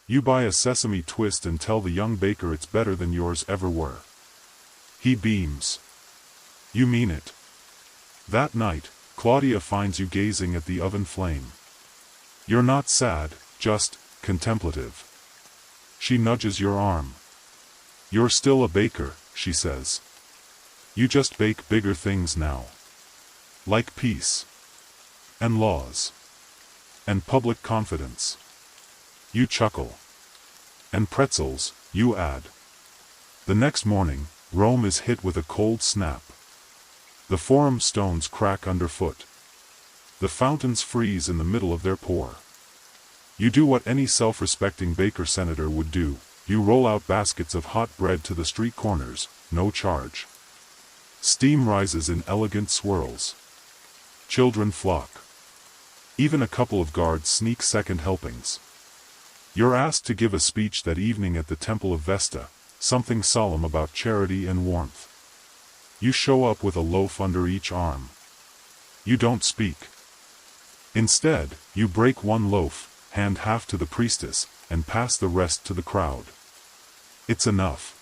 You buy a sesame twist and tell the young baker it's better than yours ever were. He beams. You mean it. That night, Claudia finds you gazing at the oven flame. You're not sad, just contemplative. She nudges your arm. You're still a baker, she says. You just bake bigger things now. Like peace. And laws. And public confidence. You chuckle. And pretzels, you add. The next morning, Rome is hit with a cold snap. The forum stones crack underfoot. The fountains freeze in the middle of their pour. You do what any self-respecting baker-senator would do. You roll out baskets of hot bread to the street corners, no charge. Steam rises in elegant swirls. Children flock. Even a couple of guards sneak second helpings. You're asked to give a speech that evening at the Temple of Vesta, something solemn about charity and warmth. You show up with a loaf under each arm. You don't speak. Instead, you break one loaf, hand half to the priestess, and pass the rest to the crowd. It's enough.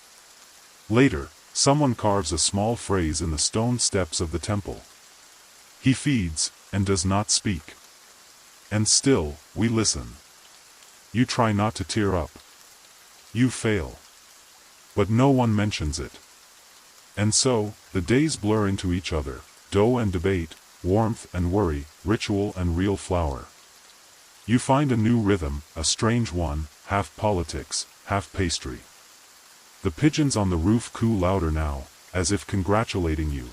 Later, someone carves a small phrase in the stone steps of the temple. He feeds, and does not speak. And still, we listen. You try not to tear up. You fail. But no one mentions it. And so, the days blur into each other, dough and debate, warmth and worry, ritual and real flour. You find a new rhythm, a strange one, half politics, half pastry. The pigeons on the roof coo louder now, as if congratulating you.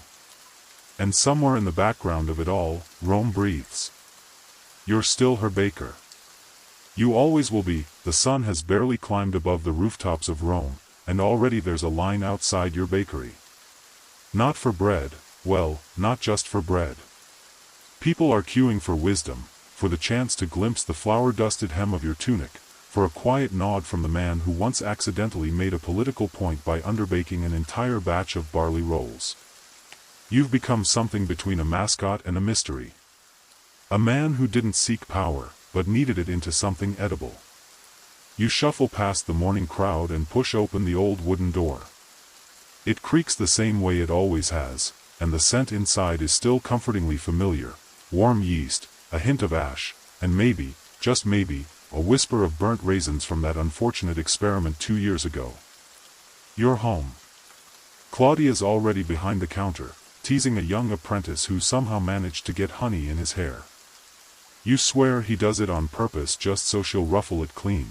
And somewhere in the background of it all, Rome breathes. You're still her baker. You always will be. The sun has barely climbed above the rooftops of Rome, and already there's a line outside your bakery. Not for bread, well, not just for bread. People are queuing for wisdom, for the chance to glimpse the flour-dusted hem of your tunic, for a quiet nod from the man who once accidentally made a political point by underbaking an entire batch of barley rolls. You've become something between a mascot and a mystery. A man who didn't seek power, but needed it into something edible. You shuffle past the morning crowd and push open the old wooden door. It creaks the same way it always has, and the scent inside is still comfortingly familiar. Warm yeast, a hint of ash, and maybe, just maybe, a whisper of burnt raisins from that unfortunate experiment 2 years ago. You're home. Claudia's already behind the counter, teasing a young apprentice who somehow managed to get honey in his hair. You swear he does it on purpose just so she'll ruffle it clean.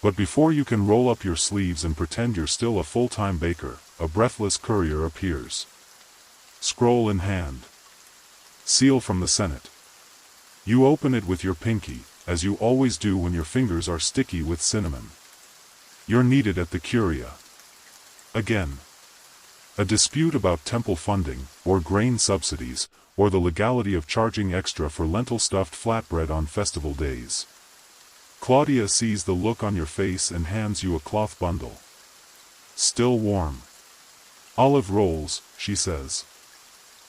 But before you can roll up your sleeves and pretend you're still a full-time baker, a breathless courier appears. Scroll in hand. Seal from the Senate. You open it with your pinky, as you always do when your fingers are sticky with cinnamon. You're needed at the Curia. Again. A dispute about temple funding, or grain subsidies, or the legality of charging extra for lentil-stuffed flatbread on festival days. Claudia sees the look on your face and hands you a cloth bundle. Still warm. Olive rolls, she says.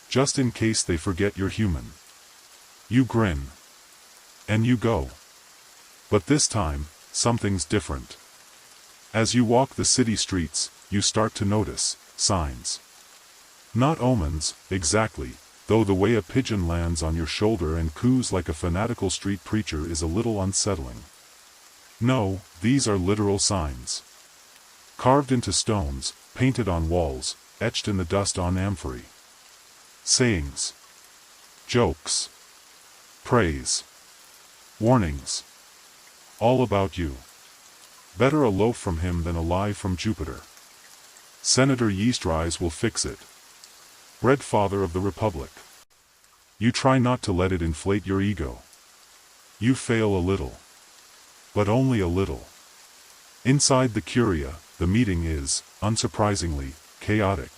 Just in case they forget you're human. You grin. And you go. But this time, something's different. As you walk the city streets, you start to notice signs. Not omens, exactly, though the way a pigeon lands on your shoulder and coos like a fanatical street preacher is a little unsettling. No, these are literal signs. Carved into stones, painted on walls, etched in the dust on amphory. Sayings. Jokes. Praise. Warnings. All about you. Better a loaf from him than a lie from Jupiter. Senator Yeastrise will fix it. Bread father of the Republic. You try not to let it inflate your ego. You fail a little. But only a little. Inside the Curia, the meeting is, unsurprisingly, chaotic.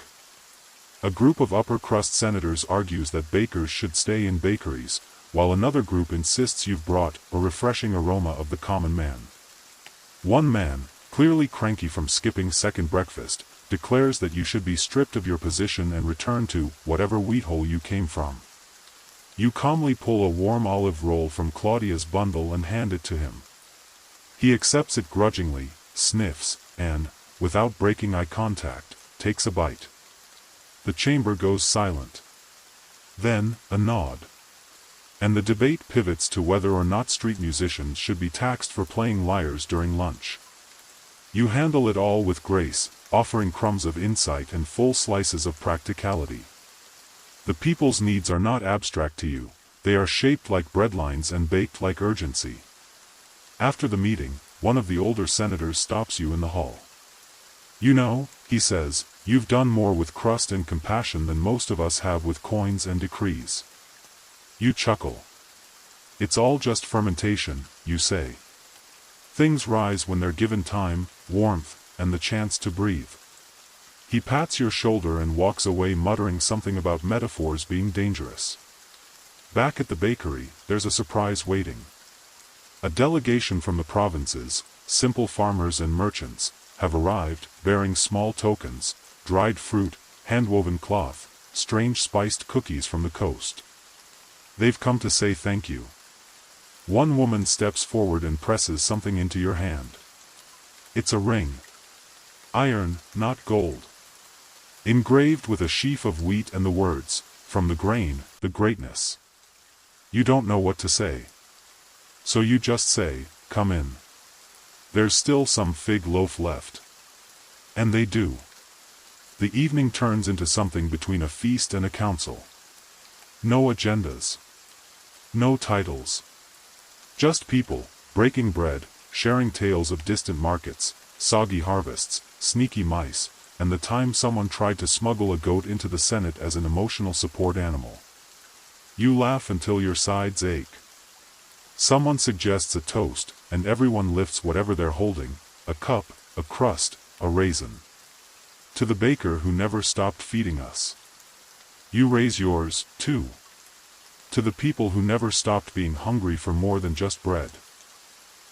A group of upper-crust senators argues that bakers should stay in bakeries, while another group insists you've brought a refreshing aroma of the common man. One man, clearly cranky from skipping second breakfast, declares that you should be stripped of your position and returned to whatever wheat hole you came from. You calmly pull a warm olive roll from Claudia's bundle and hand it to him. He accepts it grudgingly, sniffs, and, without breaking eye contact, takes a bite. The chamber goes silent. Then, a nod. And the debate pivots to whether or not street musicians should be taxed for playing lyres during lunch. You handle it all with grace, offering crumbs of insight and full slices of practicality. The people's needs are not abstract to you, they are shaped like breadlines and baked like urgency. After the meeting, one of the older senators stops you in the hall. You know, he says, you've done more with crust and compassion than most of us have with coins and decrees. You chuckle. It's all just fermentation, you say. Things rise when they're given time, warmth, and the chance to breathe. He pats your shoulder and walks away muttering something about metaphors being dangerous. Back at the bakery, there's a surprise waiting. A delegation from the provinces, simple farmers and merchants, have arrived, bearing small tokens, dried fruit, hand-woven cloth, strange spiced cookies from the coast. They've come to say thank you. One woman steps forward and presses something into your hand. It's a ring. Iron, not gold. Engraved with a sheaf of wheat and the words, "From the grain, the greatness." You don't know what to say. So you just say, "Come in. There's still some fig loaf left." And they do. The evening turns into something between a feast and a council. No agendas. No titles. Just people, breaking bread, sharing tales of distant markets, soggy harvests, sneaky mice, and the time someone tried to smuggle a goat into the Senate as an emotional support animal. You laugh until your sides ache. Someone suggests a toast, and everyone lifts whatever they're holding, a cup, a crust, a raisin. To the baker who never stopped feeding us. You raise yours, too. To the people who never stopped being hungry for more than just bread.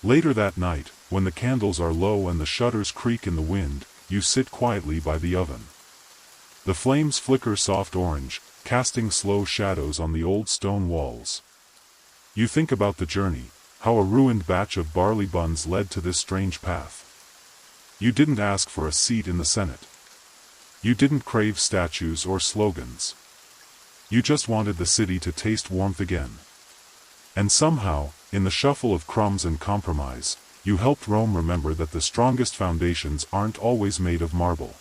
Later that night, when the candles are low and the shutters creak in the wind, you sit quietly by the oven. The flames flicker soft orange, casting slow shadows on the old stone walls. You think about the journey, how a ruined batch of barley buns led to this strange path. You didn't ask for a seat in the Senate. You didn't crave statues or slogans. You just wanted the city to taste warmth again. And somehow, in the shuffle of crumbs and compromise, you helped Rome remember that the strongest foundations aren't always made of marble.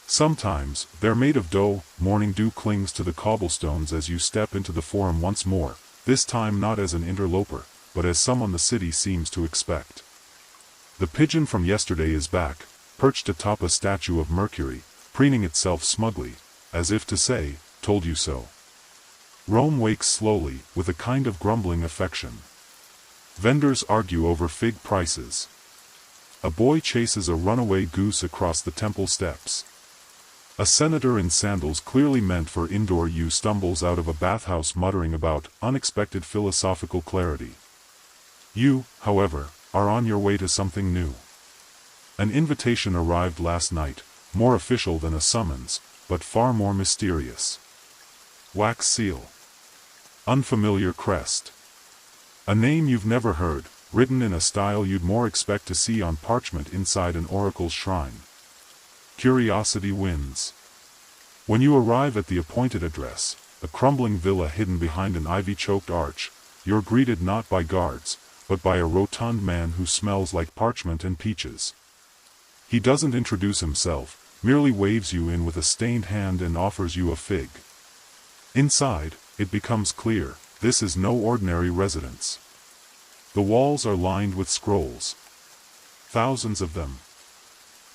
Sometimes, they're made of dough. Morning dew clings to the cobblestones as you step into the forum once more, this time not as an interloper, but as someone the city seems to expect. The pigeon from yesterday is back, perched atop a statue of Mercury, preening itself smugly, as if to say, "Told you so." Rome wakes slowly, with a kind of grumbling affection. Vendors argue over fig prices. A boy chases a runaway goose across the temple steps. A senator in sandals clearly meant for indoor use stumbles out of a bathhouse muttering about unexpected philosophical clarity. You, however, are on your way to something new. An invitation arrived last night, more official than a summons, but far more mysterious. Wax seal. Unfamiliar crest. A name you've never heard, written in a style you'd more expect to see on parchment inside an oracle's shrine. Curiosity wins. When you arrive at the appointed address, a crumbling villa hidden behind an ivy-choked arch, you're greeted not by guards, but by a rotund man who smells like parchment and peaches. He doesn't introduce himself, merely waves you in with a stained hand and offers you a fig. Inside, it becomes clear, this is no ordinary residence. The walls are lined with scrolls. Thousands of them.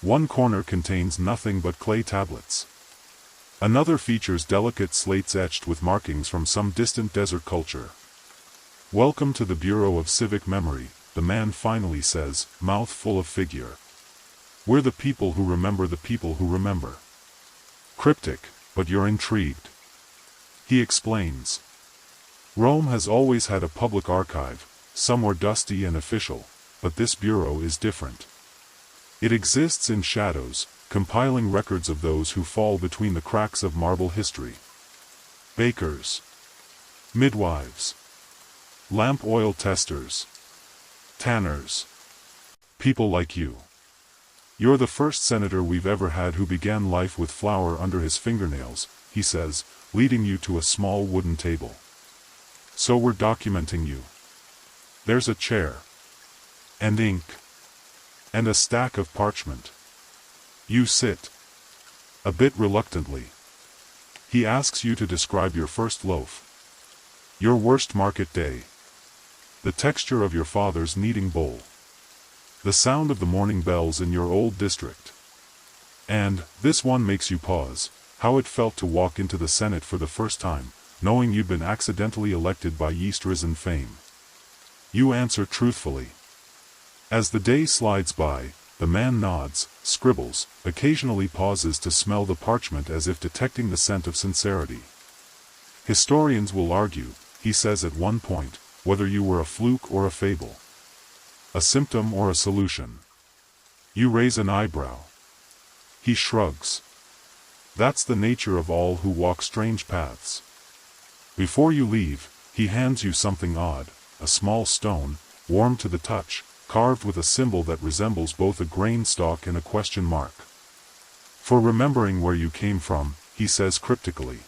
One corner contains nothing but clay tablets. Another features delicate slates etched with markings from some distant desert culture. "Welcome to the Bureau of Civic Memory," the man finally says, mouth full of figure. "We're the people who remember the people who remember." Cryptic, but you're intrigued. He explains. Rome has always had a public archive, somewhere dusty and official, but this bureau is different. It exists in shadows, compiling records of those who fall between the cracks of marble history. Bakers. Midwives. Lamp oil testers. Tanners. People like you. You're the first senator we've ever had who began life with flour under his fingernails, he says, leading you to a small wooden table. So we're documenting you. There's a chair. And ink. And a stack of parchment. You sit. A bit reluctantly. He asks you to describe your first loaf. Your worst market day. The texture of your father's kneading bowl. The sound of the morning bells in your old district. And, this one makes you pause, how it felt to walk into the Senate for the first time, knowing you'd been accidentally elected by yeast-risen fame. You answer truthfully. As the day slides by, the man nods, scribbles, occasionally pauses to smell the parchment as if detecting the scent of sincerity. Historians will argue, he says at one point, whether you were a fluke or a fable. A symptom or a solution. You raise an eyebrow. He shrugs. That's the nature of all who walk strange paths. Before you leave, he hands you something odd, a small stone, warm to the touch, carved with a symbol that resembles both a grain stalk and a question mark. For remembering where you came from, he says cryptically.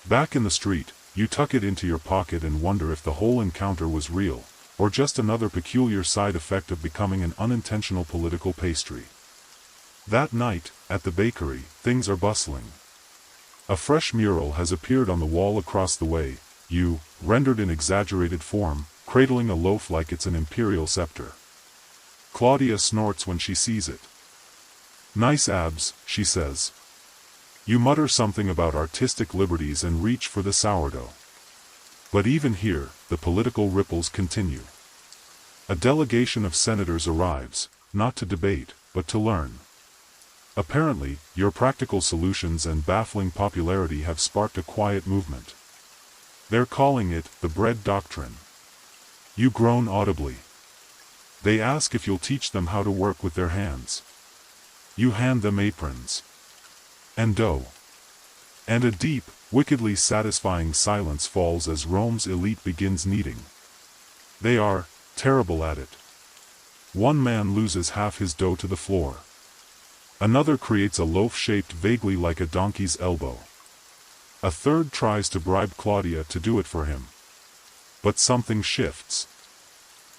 Back in the street, you tuck it into your pocket and wonder if the whole encounter was real, or just another peculiar side effect of becoming an unintentional political pastry. That night, at the bakery, things are bustling. A fresh mural has appeared on the wall across the way, you, rendered in exaggerated form, cradling a loaf like it's an imperial scepter. Claudia snorts when she sees it. Nice abs, she says. You mutter something about artistic liberties and reach for the sourdough. But even here, the political ripples continue. A delegation of senators arrives, not to debate, but to learn. Apparently, your practical solutions and baffling popularity have sparked a quiet movement. They're calling it the bread doctrine. You groan audibly. They ask if you'll teach them how to work with their hands. You hand them aprons. And dough. And a deep, wickedly satisfying silence falls as Rome's elite begins kneading. They are terrible at it. One man loses half his dough to the floor. Another creates a loaf shaped vaguely like a donkey's elbow. A third tries to bribe Claudia to do it for him. But something shifts.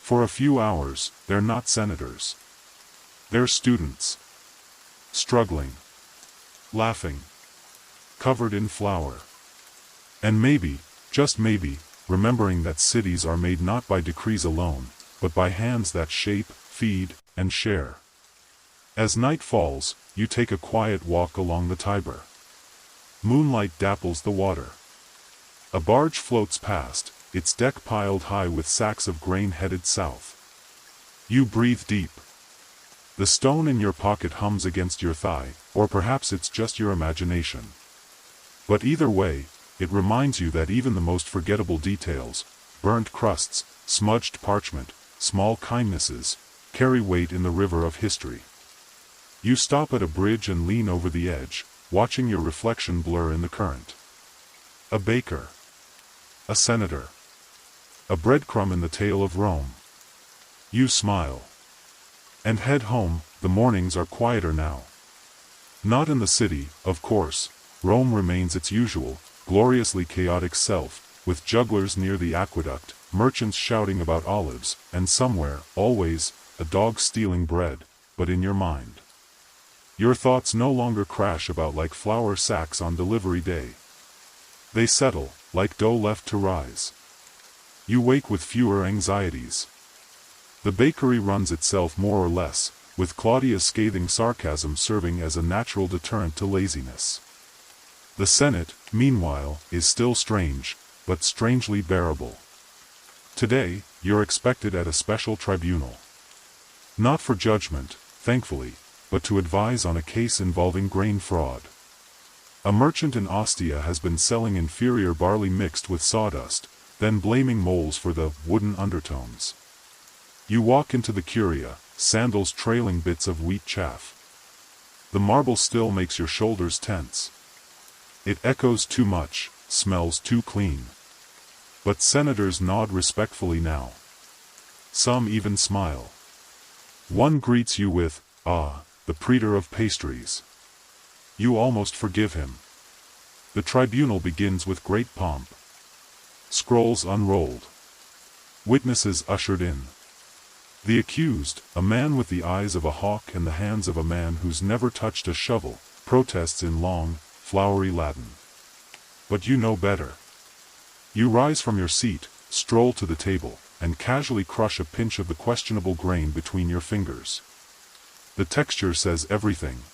For a few hours, they're not senators. They're students. Struggling. Laughing. Covered in flour. And maybe, just maybe, remembering that cities are made not by decrees alone, but by hands that shape, feed, and share. As night falls, you take a quiet walk along the Tiber. Moonlight dapples the water. A barge floats past, its deck piled high with sacks of grain headed south. You breathe deep. The stone in your pocket hums against your thigh, or perhaps it's just your imagination. But either way, it reminds you that even the most forgettable details, burnt crusts, smudged parchment, small kindnesses, carry weight in the river of history. You stop at a bridge and lean over the edge, watching your reflection blur in the current. A baker. A senator. A breadcrumb in the tale of Rome. You smile. And head home. The mornings are quieter now. Not in the city, of course. Rome remains its usual, gloriously chaotic self, with jugglers near the aqueduct, merchants shouting about olives, and somewhere, always, a dog stealing bread, but in your mind. Your thoughts no longer crash about like flour sacks on delivery day. They settle, like dough left to rise. You wake with fewer anxieties. The bakery runs itself more or less, with Claudia's scathing sarcasm serving as a natural deterrent to laziness. The Senate, meanwhile, is still strange, but strangely bearable. Today, you're expected at a special tribunal. Not for judgment, thankfully, but to advise on a case involving grain fraud. A merchant in Ostia has been selling inferior barley mixed with sawdust, then blaming moles for the wooden undertones. You walk into the curia, sandals trailing bits of wheat chaff. The marble still makes your shoulders tense. It echoes too much, smells too clean. But senators nod respectfully now. Some even smile. One greets you with, "Ah, the praetor of pastries." You almost forgive him. The tribunal begins with great pomp. Scrolls unrolled. Witnesses ushered in. The accused, a man with the eyes of a hawk and the hands of a man who's never touched a shovel, protests in long, flowery Latin. But you know better. You rise from your seat, stroll to the table, and casually crush a pinch of the questionable grain between your fingers. The texture says everything.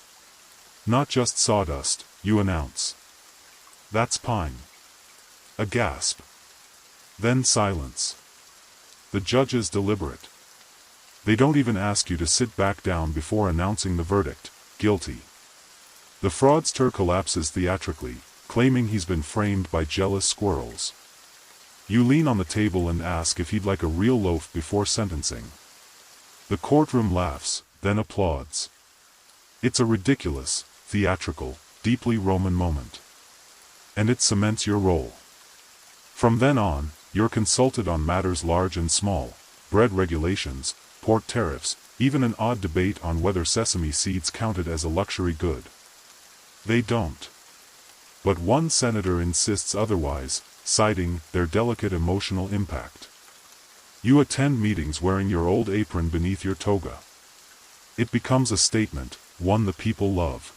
Not just sawdust, you announce. That's pine. A gasp. Then silence. The judges deliberate. They don't even ask you to sit back down before announcing the verdict, guilty. The fraudster collapses theatrically, claiming he's been framed by jealous squirrels. You lean on the table and ask if he'd like a real loaf before sentencing. The courtroom laughs, then applauds. It's a ridiculous, theatrical, deeply Roman moment. And it cements your role. From then on, you're consulted on matters large and small, bread regulations, pork tariffs, even an odd debate on whether sesame seeds counted as a luxury good. They don't. But one senator insists otherwise, citing their delicate emotional impact. You attend meetings wearing your old apron beneath your toga. It becomes a statement, one the people love.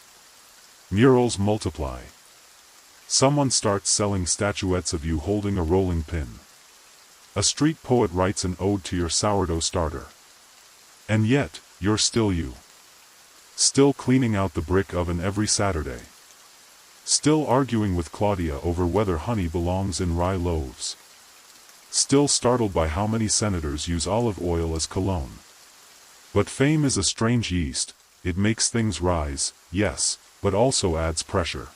Murals multiply. Someone starts selling statuettes of you holding a rolling pin. A street poet writes an ode to your sourdough starter. And yet, you're still you. Still cleaning out the brick oven every Saturday. Still arguing with Claudia over whether honey belongs in rye loaves. Still startled by how many senators use olive oil as cologne. But fame is a strange yeast, it makes things rise, yes, but also adds pressure.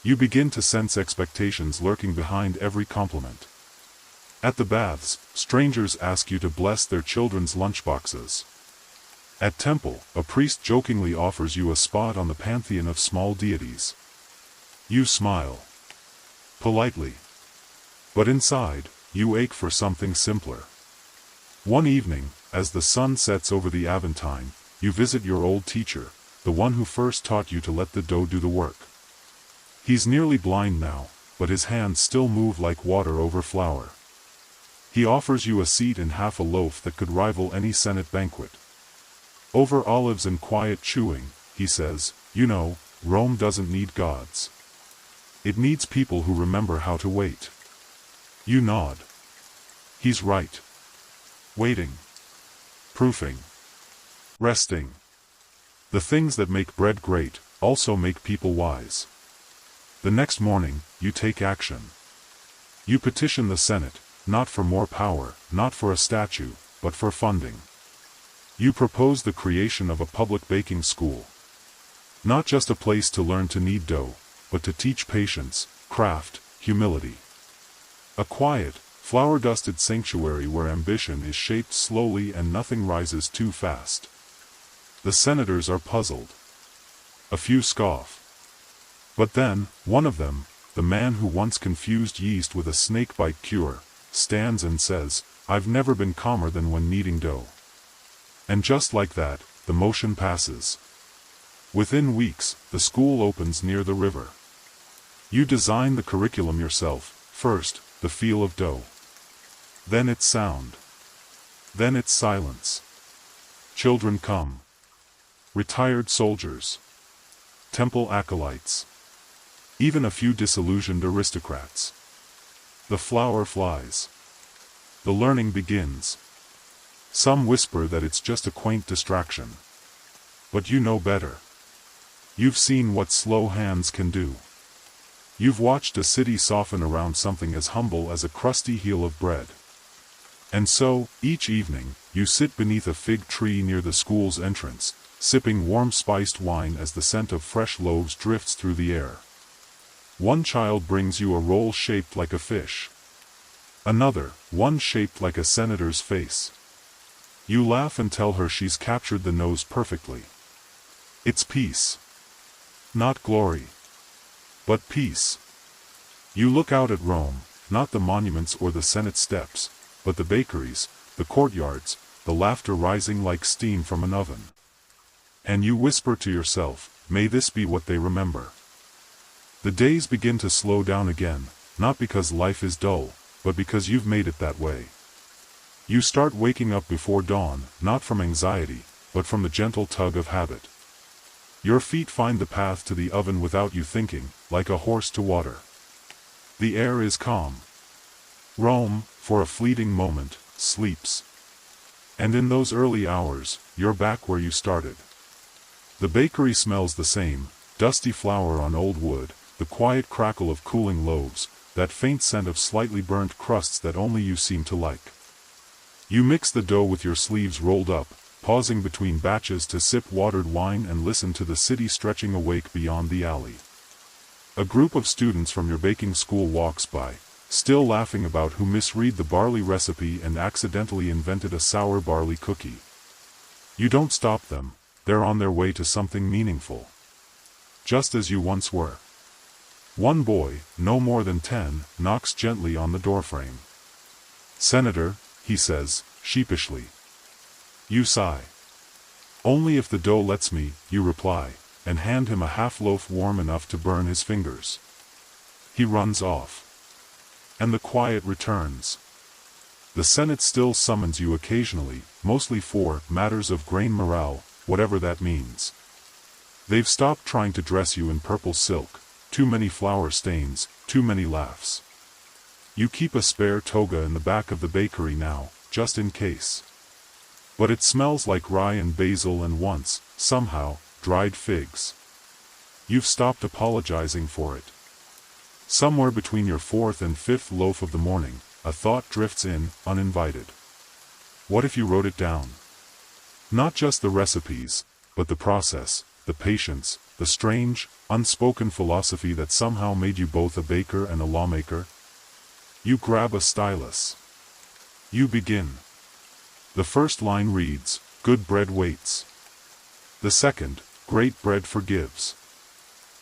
You begin to sense expectations lurking behind every compliment. At the baths, strangers ask you to bless their children's lunchboxes. At temple, a priest jokingly offers you a spot on the pantheon of small deities. You smile. Politely. But inside, you ache for something simpler. One evening, as the sun sets over the Aventine, you visit your old teacher, the one who first taught you to let the dough do the work. He's nearly blind now, but his hands still move like water over flour. He offers you a seat in half a loaf that could rival any Senate banquet. Over olives and quiet chewing, he says, you know, Rome doesn't need gods. It needs people who remember how to wait. You nod. He's right. Waiting. Proofing. Resting. The things that make bread great, also make people wise. The next morning, you take action. You petition the Senate, not for more power, not for a statue, but for funding. You propose the creation of a public baking school. Not just a place to learn to knead dough, but to teach patience, craft, humility. A quiet, flour-dusted sanctuary where ambition is shaped slowly and nothing rises too fast. The senators are puzzled. A few scoff. But then, one of them, the man who once confused yeast with a snakebite cure, stands and says, I've never been calmer than when kneading dough. And just like that, the motion passes. Within weeks, the school opens near the river. You design the curriculum yourself, first, the feel of dough. Then its sound. Then its silence. Children come. Retired soldiers. Temple acolytes. Even a few disillusioned aristocrats. The flour flies. The learning begins. Some whisper that it's just a quaint distraction. But you know better. You've seen what slow hands can do. You've watched a city soften around something as humble as a crusty heel of bread. And so, each evening, you sit beneath a fig tree near the school's entrance, sipping warm spiced wine as the scent of fresh loaves drifts through the air. One child brings you a roll shaped like a fish. Another, one shaped like a senator's face. You laugh and tell her she's captured the nose perfectly. It's peace. Not glory. But peace. You look out at Rome, not the monuments or the Senate steps, but the bakeries, the courtyards, the laughter rising like steam from an oven. And you whisper to yourself, may this be what they remember. The days begin to slow down again, not because life is dull, but because you've made it that way. You start waking up before dawn, not from anxiety, but from the gentle tug of habit. Your feet find the path to the oven without you thinking, like a horse to water. The air is calm. Rome, for a fleeting moment, sleeps. And in those early hours, you're back where you started. The bakery smells the same, dusty flour on old wood, the quiet crackle of cooling loaves, that faint scent of slightly burnt crusts that only you seem to like. You mix the dough with your sleeves rolled up, pausing between batches to sip watered wine and listen to the city stretching awake beyond the alley. A group of students from your baking school walks by, still laughing about who misread the barley recipe and accidentally invented a sour barley cookie. You don't stop them, they're on their way to something meaningful. Just as you once were. One boy, no more than 10, knocks gently on the doorframe. "Senator," he says, sheepishly. You sigh. "Only if the dough lets me," you reply, and hand him a half-loaf warm enough to burn his fingers. He runs off. And the quiet returns. The Senate still summons you occasionally, mostly for matters of grain morale, whatever that means. They've stopped trying to dress you in purple silk, too many flour stains, too many laughs. You keep a spare toga in the back of the bakery now, just in case. But it smells like rye and basil and once, somehow, dried figs. You've stopped apologizing for it. Somewhere between your fourth and fifth loaf of the morning, a thought drifts in, uninvited. What if you wrote it down? Not just the recipes, but the process, the patience, the strange, unspoken philosophy that somehow made you both a baker and a lawmaker? You grab a stylus. You begin. The first line reads, "Good bread waits." The second, "Great bread forgives."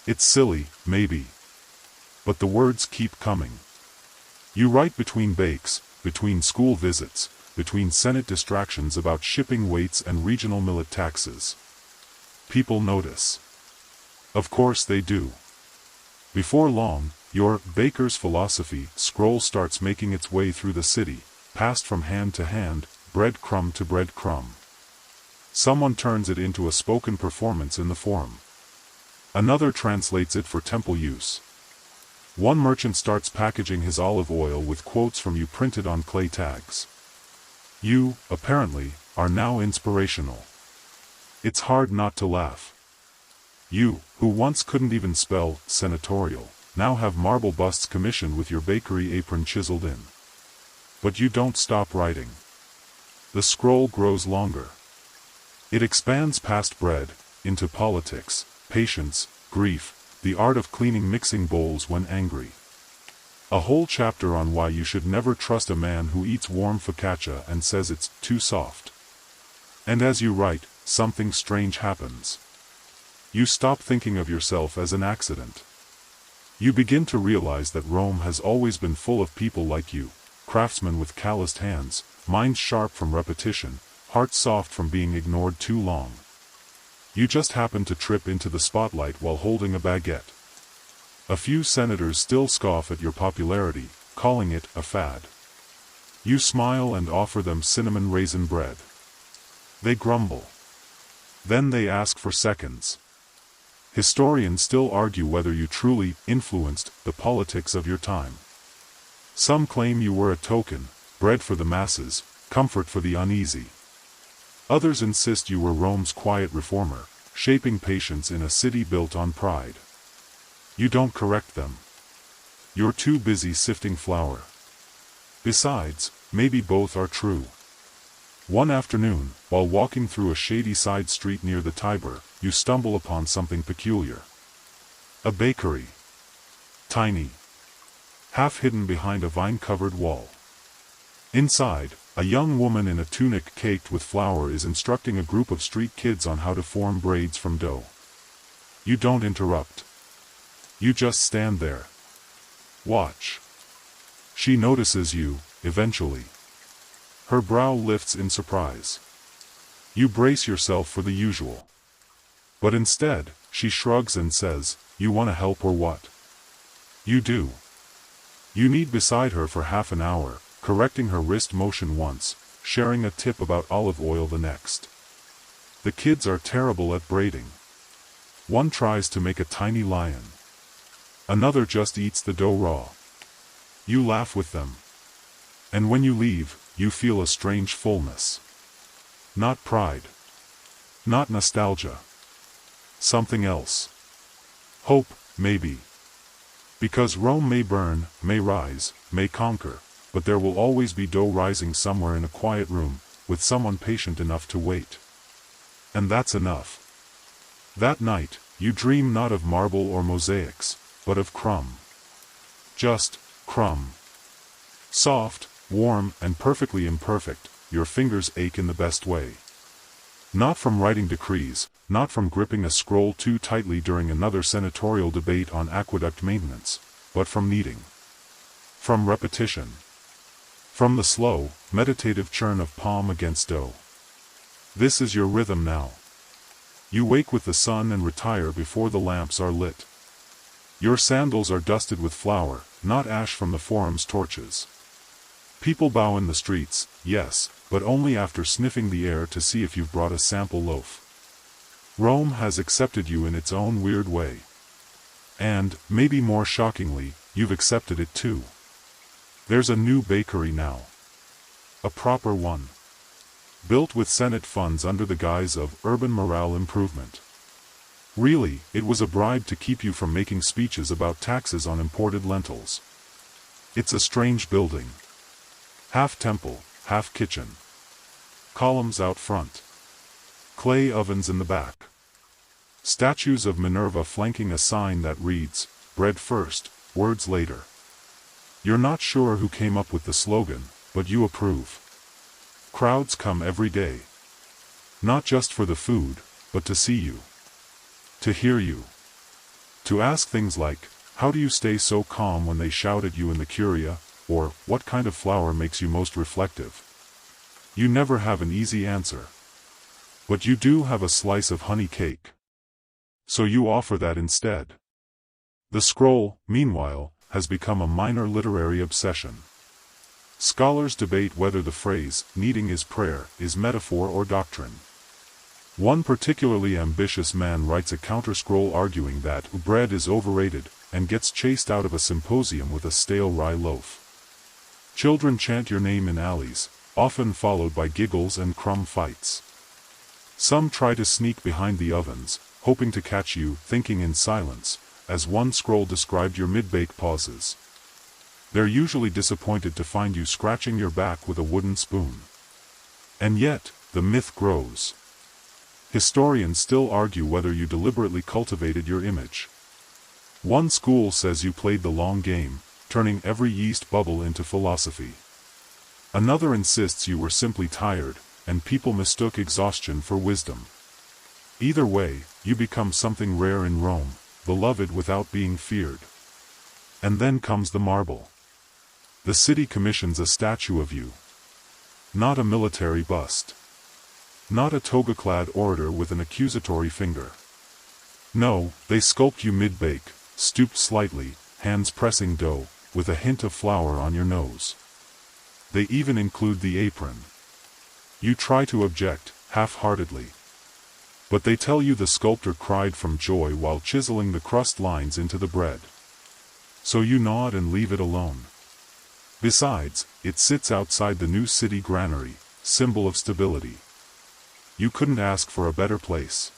It's silly, maybe. But the words keep coming. You write between bakes, between school visits, between Senate distractions about shipping weights and regional millet taxes. People notice. Of course they do. Before long, your baker's philosophy scroll starts making its way through the city, passed from hand to hand, breadcrumb to breadcrumb. Someone turns it into a spoken performance in the forum. Another translates it for temple use. One merchant starts packaging his olive oil with quotes from you printed on clay tags. You, apparently, are now inspirational. It's hard not to laugh. You, who once couldn't even spell senatorial, now have marble busts commissioned with your bakery apron chiseled in. But you don't stop writing. The scroll grows longer. It expands past bread, into politics, patience, grief, the art of cleaning mixing bowls when angry. A whole chapter on why you should never trust a man who eats warm focaccia and says it's too soft. And as you write, something strange happens. You stop thinking of yourself as an accident. You begin to realize that Rome has always been full of people like you, craftsmen with calloused hands, minds sharp from repetition, hearts soft from being ignored too long. You just happen to trip into the spotlight while holding a baguette. A few senators still scoff at your popularity, calling it a fad. You smile and offer them cinnamon raisin bread. They grumble. Then they ask for seconds. Historians still argue whether you truly influenced the politics of your time. Some claim you were a token, bread for the masses, comfort for the uneasy. Others insist you were Rome's quiet reformer, shaping patience in a city built on pride. You don't correct them. You're too busy sifting flour. Besides, maybe both are true. One afternoon, while walking through a shady side street near the Tiber, you stumble upon something peculiar. A bakery. Tiny. Half hidden behind a vine-covered wall. Inside, a young woman in a tunic caked with flour is instructing a group of street kids on how to form braids from dough. You don't interrupt. You just stand there. Watch. She notices you, eventually. Her brow lifts in surprise. You brace yourself for the usual. But instead, she shrugs and says, "You want to help or what?" You do. You knead beside her for half an hour, correcting her wrist motion once, sharing a tip about olive oil the next. The kids are terrible at braiding. One tries to make a tiny lion. Another just eats the dough raw. You laugh with them. And when you leave, you feel a strange fullness. Not pride. Not nostalgia. Something else. Hope, maybe. Because Rome may burn, may rise, may conquer, but there will always be dough rising somewhere in a quiet room, with someone patient enough to wait. And that's enough. That night, you dream not of marble or mosaics, but of crumb. Just crumb. Soft, warm, and perfectly imperfect, your fingers ache in the best way. Not from writing decrees, not from gripping a scroll too tightly during another senatorial debate on aqueduct maintenance, but from kneading. From repetition. From the slow, meditative churn of palm against dough. This is your rhythm now. You wake with the sun and retire before the lamps are lit. Your sandals are dusted with flour, not ash from the forum's torches. People bow in the streets, yes, but only after sniffing the air to see if you've brought a sample loaf. Rome has accepted you in its own weird way. And, maybe more shockingly, you've accepted it too. There's a new bakery now. A proper one. Built with Senate funds under the guise of urban morale improvement. Really, it was a bribe to keep you from making speeches about taxes on imported lentils. It's a strange building. Half temple, half kitchen. Columns out front. Clay ovens in the back. Statues of Minerva flanking a sign that reads, "Bread first, words later." You're not sure who came up with the slogan, but you approve. Crowds come every day. Not just for the food, but to see you. To hear you. To ask things like, how do you stay so calm when they shout at you in the curia, or, what kind of flower makes you most reflective? You never have an easy answer. But you do have a slice of honey cake. So you offer that instead. The scroll, meanwhile, has become a minor literary obsession. Scholars debate whether the phrase, kneading is prayer, is metaphor or doctrine. One particularly ambitious man writes a counter-scroll arguing that bread is overrated, and gets chased out of a symposium with a stale rye loaf. Children chant your name in alleys, often followed by giggles and crumb fights. Some try to sneak behind the ovens, hoping to catch you thinking in silence, as one scroll described your mid-bake pauses. They're usually disappointed to find you scratching your back with a wooden spoon. And yet, the myth grows. Historians still argue whether you deliberately cultivated your image. One school says you played the long game, turning every yeast bubble into philosophy. Another insists you were simply tired, and people mistook exhaustion for wisdom. Either way, you become something rare in Rome, beloved without being feared. And then comes the marble. The city commissions a statue of you. Not a military bust. Not a toga-clad orator with an accusatory finger. No, they sculpt you mid-bake, stooped slightly, hands pressing dough, with a hint of flour on your nose. They even include the apron. You try to object, half-heartedly. But they tell you the sculptor cried from joy while chiseling the crust lines into the bread. So you nod and leave it alone. Besides, it sits outside the new city granary, symbol of stability. You couldn't ask for a better place.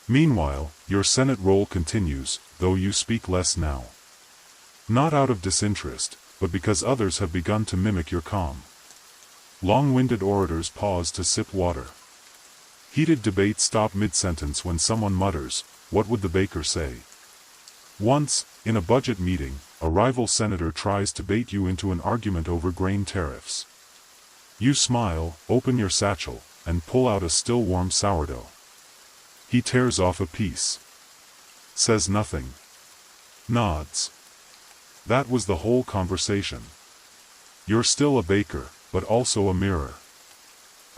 Meanwhile, your Senate role continues, though you speak less now. Not out of disinterest, but because others have begun to mimic your calm. Long-winded orators pause to sip water. Heated debates stop mid-sentence when someone mutters, "What would the baker say?" Once, in a budget meeting, a rival senator tries to bait you into an argument over grain tariffs. You smile, open your satchel, and pull out a still-warm sourdough. He tears off a piece. Says nothing. Nods. That was the whole conversation. You're still a baker, but also a mirror.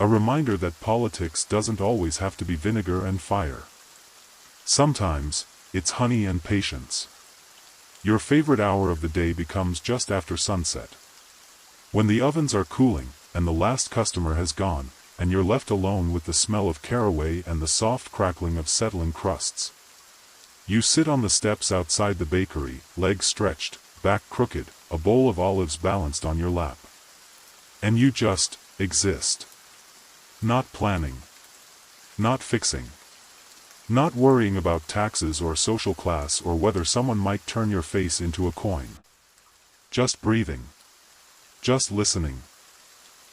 A reminder that politics doesn't always have to be vinegar and fire. Sometimes, it's honey and patience. Your favorite hour of the day becomes just after sunset. When the ovens are cooling, and the last customer has gone, and you're left alone with the smell of caraway and the soft crackling of settling crusts. You sit on the steps outside the bakery, legs stretched, back crooked, a bowl of olives balanced on your lap. And you just exist. Not planning. Not fixing. Not worrying about taxes or social class or whether someone might turn your face into a coin. Just breathing. Just listening.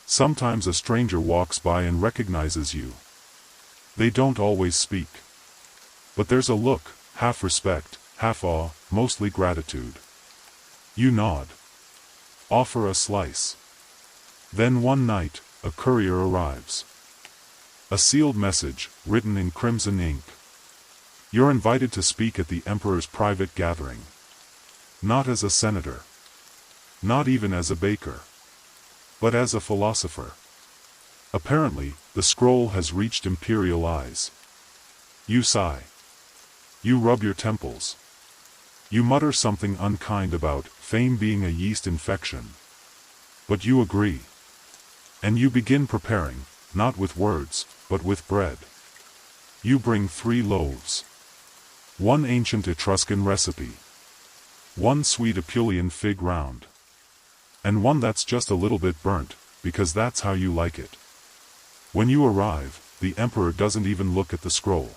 Sometimes a stranger walks by and recognizes you. They don't always speak. But there's a look, half respect, half awe, mostly gratitude. You nod. Offer a slice. Then one night, a courier arrives. A sealed message, written in crimson ink. You're invited to speak at the emperor's private gathering. Not as a senator. Not even as a baker. But as a philosopher. Apparently, the scroll has reached imperial eyes. You sigh. You rub your temples. You mutter something unkind about fame being a yeast infection. But you agree. And you begin preparing, not with words, but with bread. You bring 3 loaves. One ancient Etruscan recipe. One sweet Apulian fig round. And one that's just a little bit burnt, because that's how you like it. When you arrive, the emperor doesn't even look at the scroll.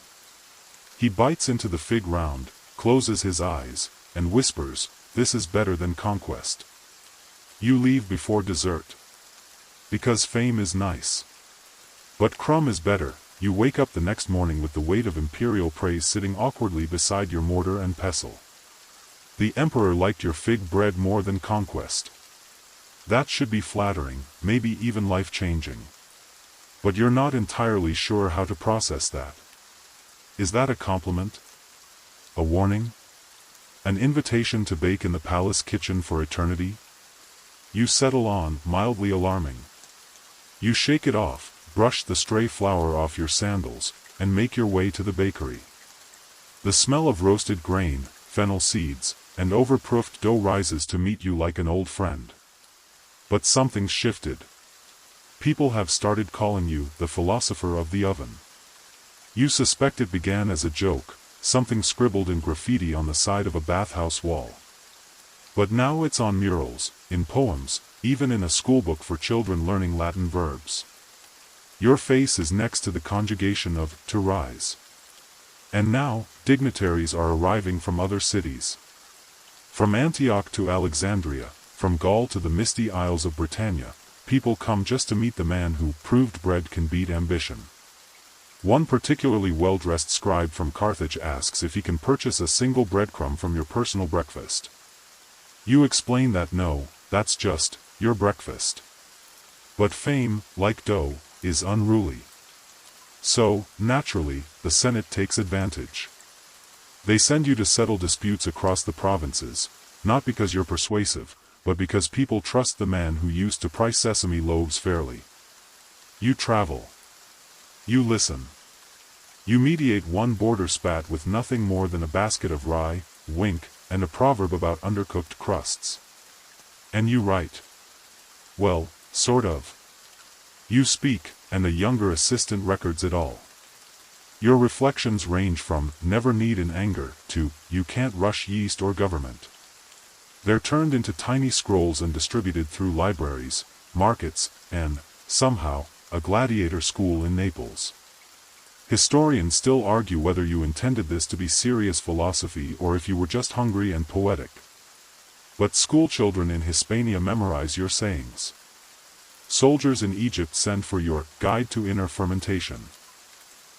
He bites into the fig round, closes his eyes, and whispers, "This is better than conquest." You leave before dessert. Because fame is nice. But crumb is better. You wake up the next morning with the weight of imperial praise sitting awkwardly beside your mortar and pestle. The emperor liked your fig bread more than conquest. That should be flattering, maybe even life-changing. But you're not entirely sure how to process that. Is that a compliment? A warning? An invitation to bake in the palace kitchen for eternity? You settle on, mildly alarming. You shake it off, brush the stray flour off your sandals, and make your way to the bakery. The smell of roasted grain, fennel seeds, and overproofed dough rises to meet you like an old friend. But something's shifted. People have started calling you the philosopher of the oven. You suspect it began as a joke, something scribbled in graffiti on the side of a bathhouse wall. But now it's on murals, in poems, even in a schoolbook for children learning Latin verbs. Your face is next to the conjugation of to rise. And now, dignitaries are arriving from other cities. From Antioch to Alexandria, from Gaul to the misty Isles of Britannia, people come just to meet the man who proved bread can beat ambition. One particularly well-dressed scribe from Carthage asks if he can purchase a single breadcrumb from your personal breakfast. You explain that no, that's just your breakfast. But fame, like dough, is unruly. So, naturally, the Senate takes advantage. They send you to settle disputes across the provinces, not because you're persuasive, but because people trust the man who used to price sesame loaves fairly. You travel. You listen. You mediate one border spat with nothing more than a basket of rye, wink, and a proverb about undercooked crusts. And you write. Well, sort of. You speak, and the younger assistant records it all. Your reflections range from "never need in anger" to "you can't rush yeast or government." They're turned into tiny scrolls and distributed through libraries, markets, and, somehow, a gladiator school in Naples. Historians still argue whether you intended this to be serious philosophy or if you were just hungry and poetic. But schoolchildren in Hispania memorize your sayings. Soldiers in Egypt send for your Guide to Inner Fermentation.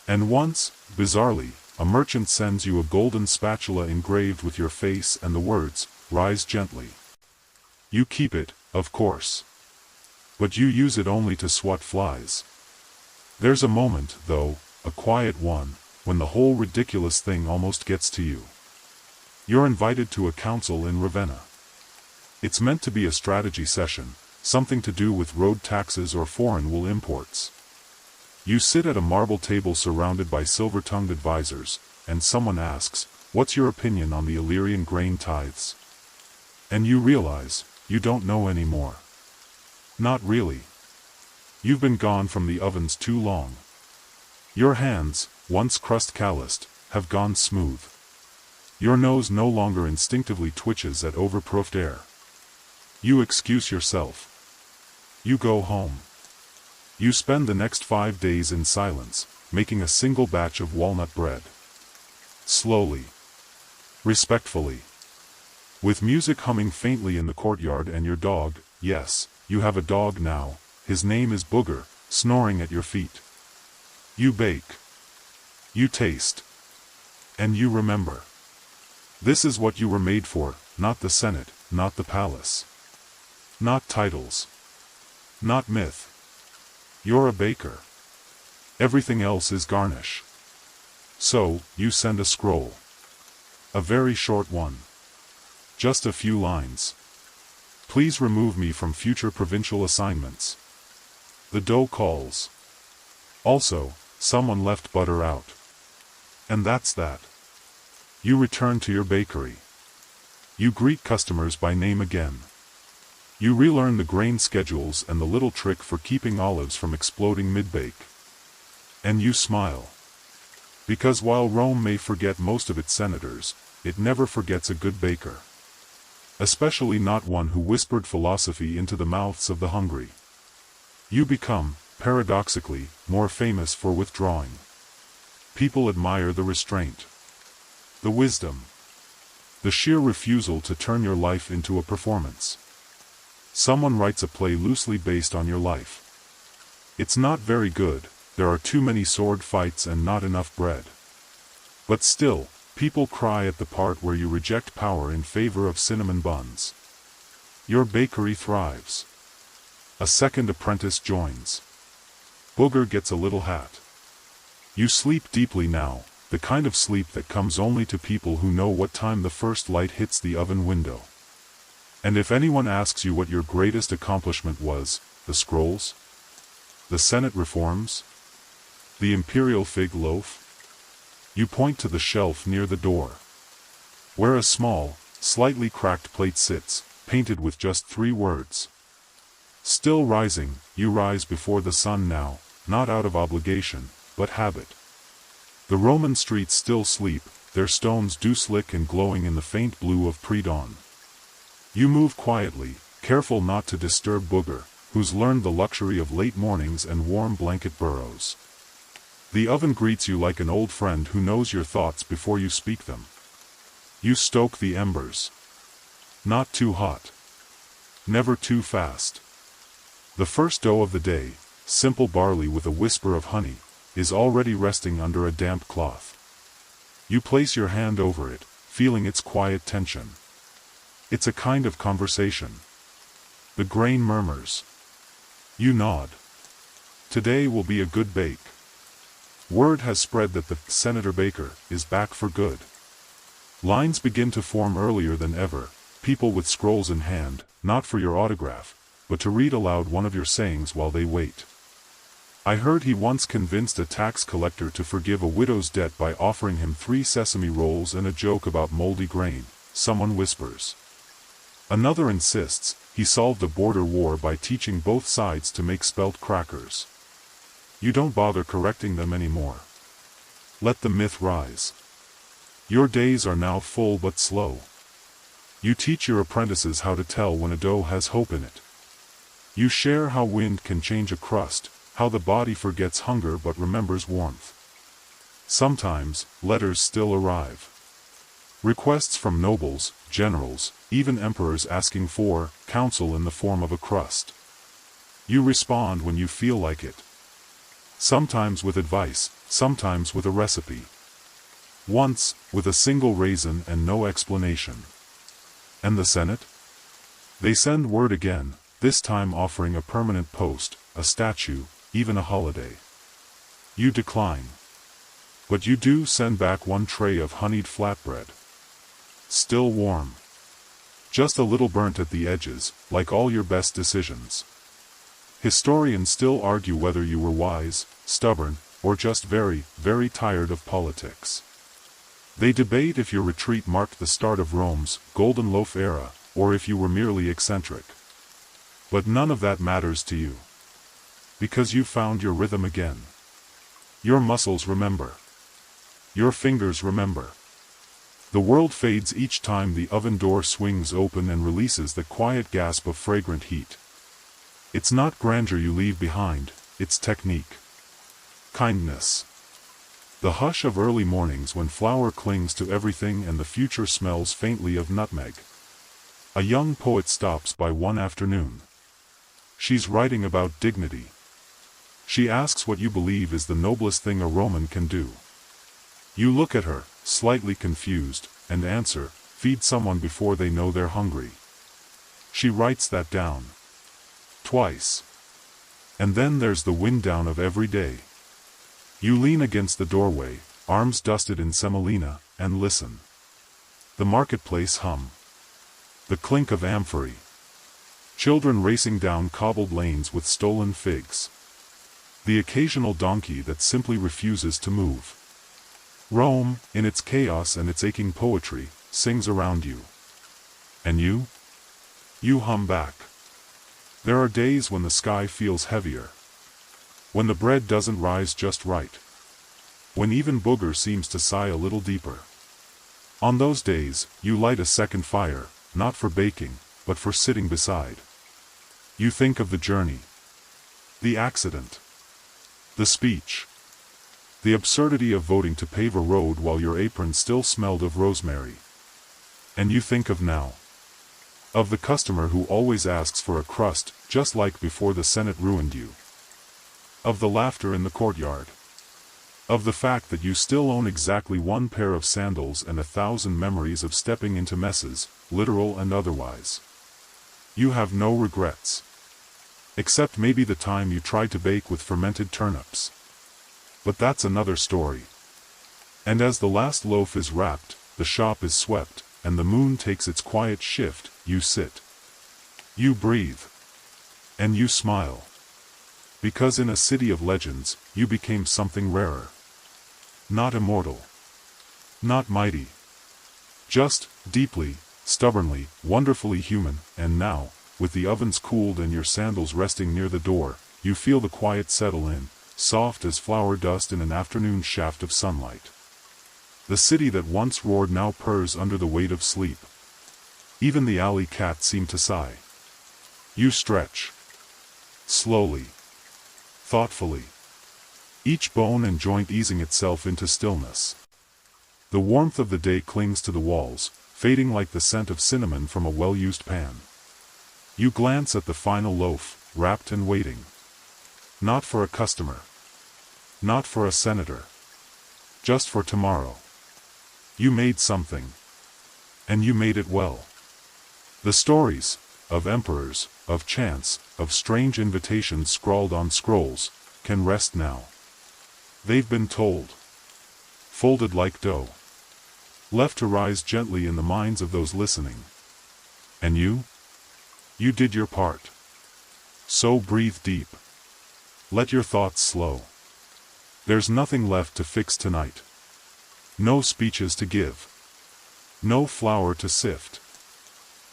And once, bizarrely, a merchant sends you a golden spatula engraved with your face and the words, "Rise gently." You keep it, of course. But you use it only to swat flies. There's a moment, though, a quiet one, when the whole ridiculous thing almost gets to you. You're invited to a council in Ravenna. It's meant to be a strategy session, something to do with road taxes or foreign wool imports. You sit at a marble table surrounded by silver-tongued advisors, and someone asks, "What's your opinion on the Illyrian grain tithes?" And you realize, you don't know anymore. Not really. You've been gone from the ovens too long. Your hands, once crust-calloused, have gone smooth. Your nose no longer instinctively twitches at overproofed air. You excuse yourself. You go home. You spend the next 5 days in silence, making a single batch of walnut bread. slowly, respectfully. With music humming faintly in the courtyard and your dog, yes, you have a dog now, his name is Booger, snoring at your feet. You bake. You taste. And you remember. This is what you were made for, not the Senate, not the palace. Not titles. Not myth. You're a baker. Everything else is garnish. So, you send a scroll. A very short one. Just a few lines. Please remove me from future provincial assignments. The dough calls. Also, someone left butter out. And that's that. You return to your bakery. You greet customers by name again. You relearn the grain schedules and the little trick for keeping olives from exploding mid-bake. And you smile. Because while Rome may forget most of its senators, it never forgets a good baker. Especially not one who whispered philosophy into the mouths of the hungry. You become, paradoxically, more famous for withdrawing. People admire the restraint. The wisdom. The sheer refusal to turn your life into a performance. Someone writes a play loosely based on your life. It's not very good, there are too many sword fights and not enough bread. But still, people cry at the part where you reject power in favor of cinnamon buns. Your bakery thrives. A second apprentice joins. Booger gets a little hat. You sleep deeply now, the kind of sleep that comes only to people who know what time the first light hits the oven window. And if anyone asks you what your greatest accomplishment was, the scrolls? The Senate reforms? The imperial fig loaf? You point to the shelf near the door, where a small, slightly cracked plate sits, painted with just 3 words. Still rising, you rise before the sun now, not out of obligation, but habit. The Roman streets still sleep, their stones dew-slick and glowing in the faint blue of pre-dawn. You move quietly, careful not to disturb Booger, who's learned the luxury of late mornings and warm blanket burrows. The oven greets you like an old friend who knows your thoughts before you speak them. You stoke the embers. Not too hot. Never too fast. The first dough of the day, simple barley with a whisper of honey, is already resting under a damp cloth. You place your hand over it, feeling its quiet tension. It's a kind of conversation. The grain murmurs. You nod. Today will be a good bake. Word has spread that the Senator Baker is back for good. Lines begin to form earlier than ever, people with scrolls in hand, not for your autograph, but to read aloud one of your sayings while they wait. I heard he once convinced a tax collector to forgive a widow's debt by offering him 3 sesame rolls and a joke about moldy grain, someone whispers. Another insists he solved a border war by teaching both sides to make spelt crackers. You don't bother correcting them anymore. Let the myth rise. Your days are now full but slow. You teach your apprentices how to tell when a dough has hope in it. You share how wind can change a crust, how the body forgets hunger but remembers warmth. Sometimes, letters still arrive. Requests from nobles, generals, even emperors asking for counsel in the form of a crust. You respond when you feel like it. Sometimes with advice, sometimes with a recipe. Once, with a single raisin and no explanation. And the Senate? They send word again, this time offering a permanent post, a statue, even a holiday. You decline. But you do send back 1 tray of honeyed flatbread. Still warm. Just a little burnt at the edges, like all your best decisions. Historians still argue whether you were wise, stubborn, or just very, very tired of politics. They debate if your retreat marked the start of Rome's golden loaf era, or if you were merely eccentric. But none of that matters to you. Because you found your rhythm again. Your muscles remember. Your fingers remember. The world fades each time the oven door swings open and releases the quiet gasp of fragrant heat. It's not grandeur you leave behind, it's technique. Kindness. The hush of early mornings when flour clings to everything and the future smells faintly of nutmeg. A young poet stops by one afternoon. She's writing about dignity. She asks what you believe is the noblest thing a Roman can do. You look at her, slightly confused, and answer, feed someone before they know they're hungry. She writes that down. Twice. And then there's the wind down of every day. You lean against the doorway, arms dusted in semolina, and listen. The marketplace hum. The clink of amphorae. Children racing down cobbled lanes with stolen figs. The occasional donkey that simply refuses to move. Rome, in its chaos and its aching poetry, sings around you. And you? You hum back. There are days when the sky feels heavier. When the bread doesn't rise just right. When even booger seems to sigh a little deeper. On those days, you light a second fire, not for baking, but for sitting beside. You think of the journey. The accident. The speech. The absurdity of voting to pave a road while your apron still smelled of rosemary. And you think of now. Of the customer who always asks for a crust, just like before the Senate ruined you. Of the laughter in the courtyard. Of the fact that you still own exactly one pair of sandals and 1,000 memories of stepping into messes, literal and otherwise. You have no regrets. Except maybe the time you tried to bake with fermented turnips. But that's another story. And as the last loaf is wrapped, the shop is swept, and the moon takes its quiet shift, you sit. You breathe. And you smile. Because in a city of legends, you became something rarer. Not immortal. Not mighty. Just, deeply, stubbornly, wonderfully human, and now, with the ovens cooled and your sandals resting near the door, you feel the quiet settle in, soft as flour dust in an afternoon shaft of sunlight. The city that once roared now purrs under the weight of sleep. Even the alley cat seemed to sigh. You stretch. Slowly. Thoughtfully. Each bone and joint easing itself into stillness. The warmth of the day clings to the walls, fading like the scent of cinnamon from a well-used pan. You glance at the final loaf, wrapped and waiting. Not for a customer. Not for a senator. Just for tomorrow. You made something. And you made it well. The stories, of emperors, of chance, of strange invitations scrawled on scrolls, can rest now. They've been told. Folded like dough. Left to rise gently in the minds of those listening. And you? You did your part. So breathe deep. Let your thoughts slow. There's nothing left to fix tonight. No speeches to give. No flour to sift.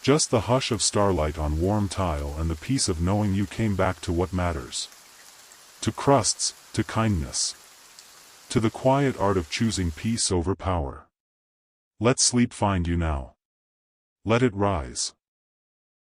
Just the hush of starlight on warm tile and the peace of knowing you came back to what matters. To crusts, to kindness. To the quiet art of choosing peace over power. Let sleep find you now. Let it rise.